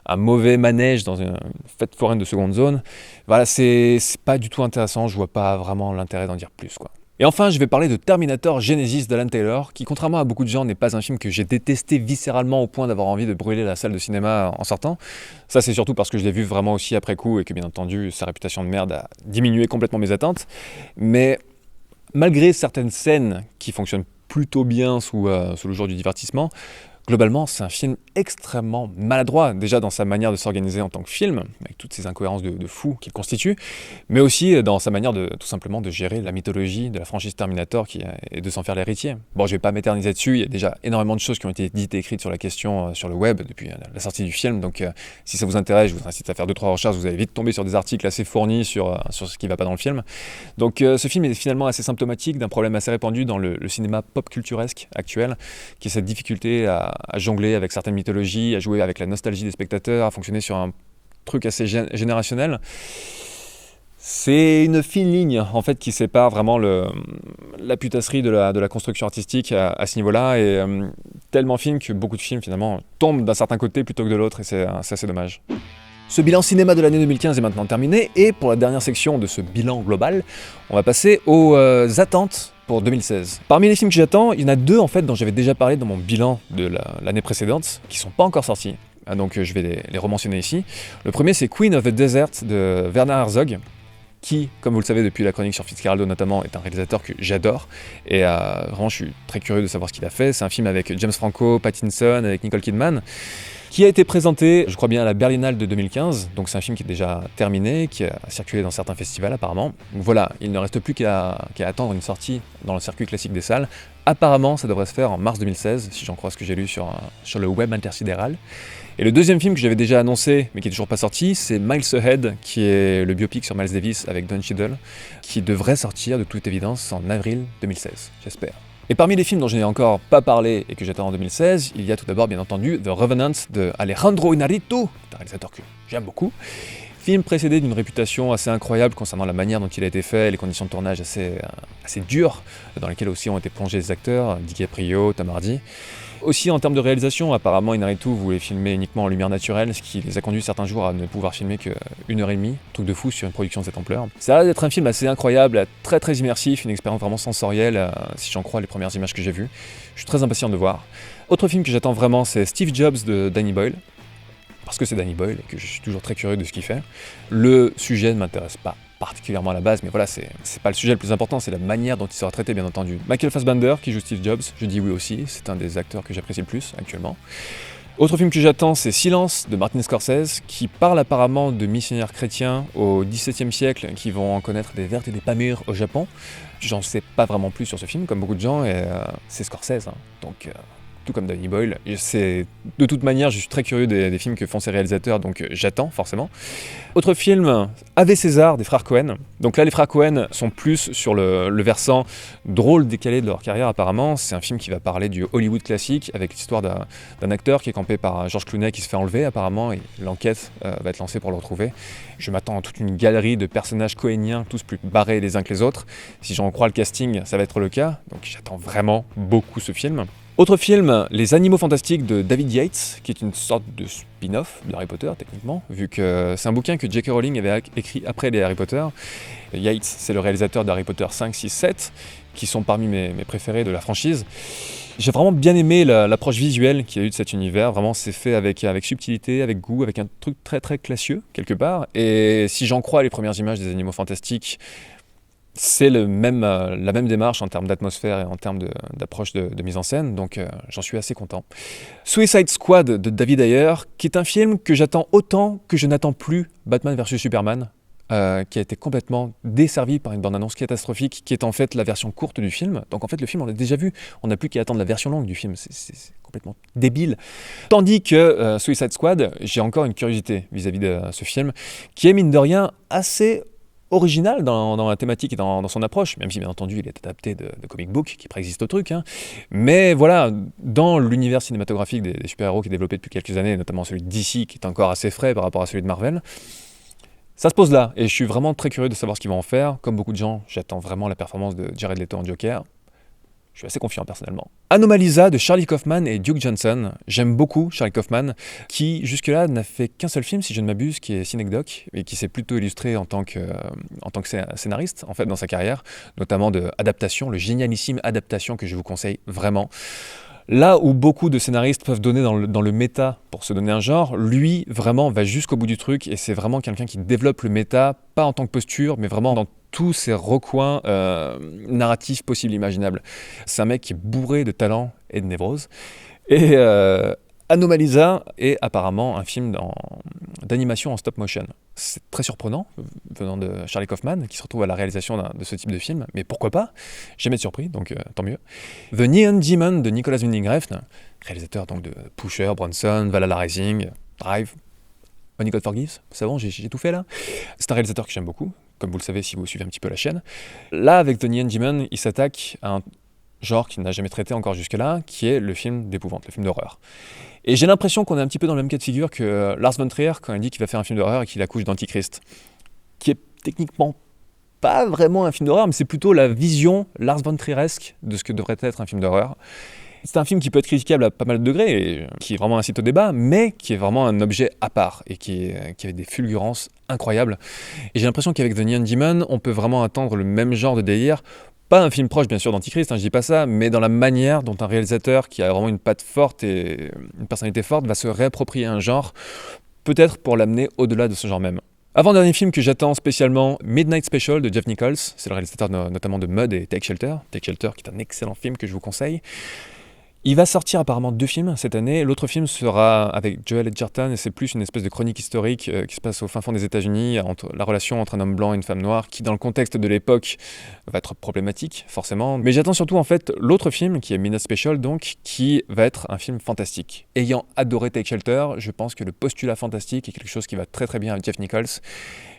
un mauvais manège dans une fête foraine de seconde zone. Voilà, c'est pas du tout intéressant, je vois pas vraiment l'intérêt d'en dire plus, quoi. Et enfin, je vais parler de Terminator Genesis d'Alan Taylor, qui contrairement à beaucoup de gens n'est pas un film que j'ai détesté viscéralement au point d'avoir envie de brûler la salle de cinéma en sortant. Ça, c'est surtout parce que je l'ai vu vraiment aussi après coup et que bien entendu, sa réputation de merde a diminué complètement mes attentes. Mais malgré certaines scènes qui fonctionnent plutôt bien sous le jour du divertissement, globalement, c'est un film extrêmement maladroit, déjà dans sa manière de s'organiser en tant que film, avec toutes ces incohérences de fou qu'il constitue, mais aussi dans sa manière tout simplement de gérer la mythologie de la franchise Terminator et de s'en faire l'héritier. Bon, je vais pas m'éterniser dessus, il y a déjà énormément de choses qui ont été dites et écrites sur la question sur le web depuis la sortie du film, donc si ça vous intéresse, je vous incite à faire 2-3 recherches, vous allez vite tomber sur des articles assez fournis sur ce qui ne va pas dans le film. Donc ce film est finalement assez symptomatique d'un problème assez répandu dans le cinéma pop-culturesque actuel, qui est cette difficulté à jongler avec certaines mythologies, à jouer avec la nostalgie des spectateurs, à fonctionner sur un truc assez générationnel. C'est une fine ligne en fait qui sépare vraiment la putasserie de la construction artistique à ce niveau-là, et tellement fine que beaucoup de films finalement tombent d'un certain côté plutôt que de l'autre, et c'est assez dommage. Ce bilan cinéma de l'année 2015 est maintenant terminé, et pour la dernière section de ce bilan global, on va passer aux attentes pour 2016. Parmi les films que j'attends, il y en a 2 en fait dont j'avais déjà parlé dans mon bilan de l'année précédente, qui sont pas encore sortis. Donc je vais les rementionner ici. Le premier, c'est Queen of the Desert de Werner Herzog, qui, comme vous le savez depuis la chronique sur Fitzcarraldo notamment, est un réalisateur que j'adore. Et vraiment, je suis très curieux de savoir ce qu'il a fait. C'est un film avec James Franco, Pattinson, avec Nicole Kidman, qui a été présenté, je crois bien, à la Berlinale de 2015. Donc c'est un film qui est déjà terminé, qui a circulé dans certains festivals apparemment. Donc voilà, il ne reste plus qu'à attendre une sortie dans le circuit classique des salles. Apparemment, ça devrait se faire en mars 2016, si j'en crois ce que j'ai lu sur le web intersidéral. Et le deuxième film que j'avais déjà annoncé, mais qui n'est toujours pas sorti, c'est Miles Ahead, qui est le biopic sur Miles Davis avec Don Cheadle, qui devrait sortir de toute évidence en avril 2016, j'espère. Et parmi les films dont je n'ai encore pas parlé et que j'attends en 2016, il y a tout d'abord bien entendu The Revenant de Alejandro Inarritu, un réalisateur que j'aime beaucoup. Film précédé d'une réputation assez incroyable concernant la manière dont il a été fait, les conditions de tournage assez dures, dans lesquelles aussi ont été plongés les acteurs, DiCaprio, Tom Hardy. Aussi en termes de réalisation, apparemment Inarritu voulait filmer uniquement en lumière naturelle, ce qui les a conduits certains jours à ne pouvoir filmer qu'1h30, truc de fou sur une production de cette ampleur. Ça a l'air d'être un film assez incroyable, très très immersif, une expérience vraiment sensorielle, si j'en crois les premières images que j'ai vues. Je suis très impatient de voir. Autre film que j'attends vraiment, c'est Steve Jobs de Danny Boyle, parce que c'est Danny Boyle et que je suis toujours très curieux de ce qu'il fait. Le sujet ne m'intéresse pas particulièrement à la base, mais voilà, c'est pas le sujet le plus important, c'est la manière dont il sera traité, bien entendu. Michael Fassbender, qui joue Steve Jobs, je dis oui aussi, c'est un des acteurs que j'apprécie le plus actuellement. Autre film que j'attends, c'est Silence de Martin Scorsese, qui parle apparemment de missionnaires chrétiens au XVIIe siècle qui vont en connaître des vertes et des pas mûres au Japon. J'en sais pas vraiment plus sur ce film, comme beaucoup de gens, et c'est Scorsese, hein, donc... tout comme Danny Boyle. De toute manière, je suis très curieux des films que font ces réalisateurs, donc j'attends forcément. Autre film, Ave César des frères Coen. Donc là, les frères Coen sont plus sur le versant drôle décalé de leur carrière apparemment. C'est un film qui va parler du Hollywood classique, avec l'histoire d'un acteur qui est campé par George Clooney qui se fait enlever apparemment, et l'enquête va être lancée pour le retrouver. Je m'attends à toute une galerie de personnages coéniens, tous plus barrés les uns que les autres. Si j'en crois le casting, ça va être le cas, donc j'attends vraiment beaucoup ce film. Autre film, Les Animaux Fantastiques de David Yates, qui est une sorte de spin-off de Harry Potter, techniquement, vu que c'est un bouquin que J.K. Rowling avait écrit après les Harry Potter. Yates, c'est le réalisateur d'Harry Potter 5, 6, 7, qui sont parmi mes préférés de la franchise. J'ai vraiment bien aimé l'approche visuelle qu'il y a eu de cet univers. Vraiment, c'est fait avec subtilité, avec goût, avec un truc très très classieux, quelque part. Et si j'en crois les premières images des Animaux Fantastiques, c'est la même démarche en termes d'atmosphère et en termes d'approche de mise en scène, donc j'en suis assez content. Suicide Squad de David Ayer, qui est un film que j'attends autant que je n'attends plus Batman vs Superman, qui a été complètement desservi par une bande-annonce catastrophique, qui est en fait la version courte du film. Donc en fait le film on l'a déjà vu, on n'a plus qu'à attendre la version longue du film, c'est complètement débile. Tandis que Suicide Squad, j'ai encore une curiosité vis-à-vis de ce film, qui est mine de rien assez original dans la thématique et dans son approche, même si bien entendu il est adapté de comic book qui préexiste au truc, hein. Mais voilà, dans l'univers cinématographique des super-héros qui est développé depuis quelques années, notamment celui de DC qui est encore assez frais par rapport à celui de Marvel, ça se pose là, et je suis vraiment très curieux de savoir ce qu'ils vont en faire. Comme beaucoup de gens, j'attends vraiment la performance de Jared Leto en Joker. Je suis assez confiant personnellement. Anomalisa de Charlie Kaufman et Duke Johnson. J'aime beaucoup Charlie Kaufman, qui jusque-là n'a fait qu'un seul film, si je ne m'abuse, qui est Synecdoche, et qui s'est plutôt illustré en tant que scénariste, en fait, dans sa carrière, notamment de Adaptation, le génialissime Adaptation que je vous conseille vraiment. Là où beaucoup de scénaristes peuvent donner dans le méta pour se donner un genre, lui vraiment va jusqu'au bout du truc, et c'est vraiment quelqu'un qui développe le méta, pas en tant que posture, mais vraiment dans tous ces recoins narratifs possibles et imaginables. C'est un mec qui est bourré de talent et de névrose. Et Anomalisa est apparemment un film d'animation en stop motion. C'est très surprenant, venant de Charlie Kaufman, qui se retrouve à la réalisation de ce type de film, mais pourquoi pas? Jamais été surpris, donc tant mieux. The Neon Demon de Nicolas Winding Refn, réalisateur donc de Pusher, Bronson, Valhalla Rising, Drive, Only God Forgives, c'est bon, j'ai tout fait là. C'est un réalisateur que j'aime beaucoup, comme vous le savez si vous suivez un petit peu la chaîne. Là, avec The Neon Demon, il s'attaque à un genre qu'il n'a jamais traité encore jusque-là, qui est le film d'épouvante, le film d'horreur. Et j'ai l'impression qu'on est un petit peu dans le même cas de figure que Lars von Trier quand il dit qu'il va faire un film d'horreur et qu'il accouche d'Antichrist, qui est techniquement pas vraiment un film d'horreur, mais c'est plutôt la vision Lars von Trieresque de ce que devrait être un film d'horreur. C'est un film qui peut être critiquable à pas mal de degrés, et qui est vraiment incite au débat, mais qui est vraiment un objet à part, et qui avait des fulgurances incroyables. Et j'ai l'impression qu'avec The Neon Demon, on peut vraiment attendre le même genre de délire, Pas un film proche bien sûr d'Antichrist, je dis pas ça, mais dans la manière dont un réalisateur qui a vraiment une patte forte et une personnalité forte va se réapproprier un genre, peut-être pour l'amener au-delà de ce genre même. Avant-dernier film que j'attends spécialement, Midnight Special de Jeff Nichols, c'est le réalisateur notamment de Mud et Take Shelter. Take Shelter qui est un excellent film que je vous conseille. Il va sortir apparemment 2 films cette année. L'autre film sera avec Joel Edgerton et c'est plus une espèce de chronique historique qui se passe au fin fond des États-Unis, entre la relation entre un homme blanc et une femme noire, qui dans le contexte de l'époque va être problématique forcément. Mais j'attends surtout en fait l'autre film qui est Midnight Special donc, qui va être un film fantastique. Ayant adoré Take Shelter, je pense que le postulat fantastique est quelque chose qui va très très bien avec Jeff Nichols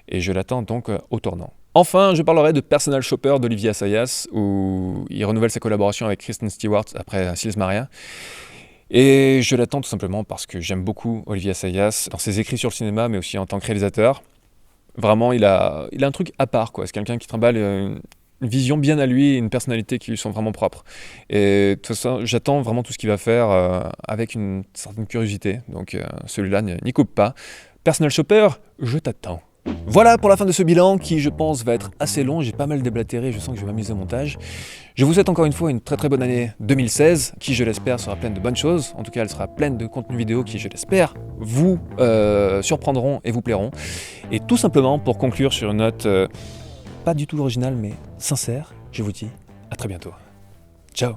et je l'attends donc au tournant. Enfin, je parlerai de Personal Shopper d'Olivier Assayas, où il renouvelle sa collaboration avec Kristen Stewart après Sils Maria. Et je l'attends tout simplement parce que j'aime beaucoup Olivier Assayas, dans ses écrits sur le cinéma, mais aussi en tant que réalisateur. Vraiment, il a un truc à part, quoi. C'est quelqu'un qui trimballe une vision bien à lui, et une personnalité qui lui sont vraiment propres. Et tout ça, j'attends vraiment tout ce qu'il va faire avec une certaine curiosité. Donc celui-là, n'y coupe pas. Personal Shopper, je t'attends. Voilà pour la fin de ce bilan qui, je pense, va être assez long. J'ai pas mal déblatéré, je sens que je vais m'amuser au montage. Je vous souhaite encore une fois une très très bonne année 2016, qui, je l'espère, sera pleine de bonnes choses. En tout cas, elle sera pleine de contenu vidéo qui, je l'espère, vous surprendront et vous plairont. Et tout simplement, pour conclure sur une note pas du tout originale, mais sincère, je vous dis à très bientôt. Ciao!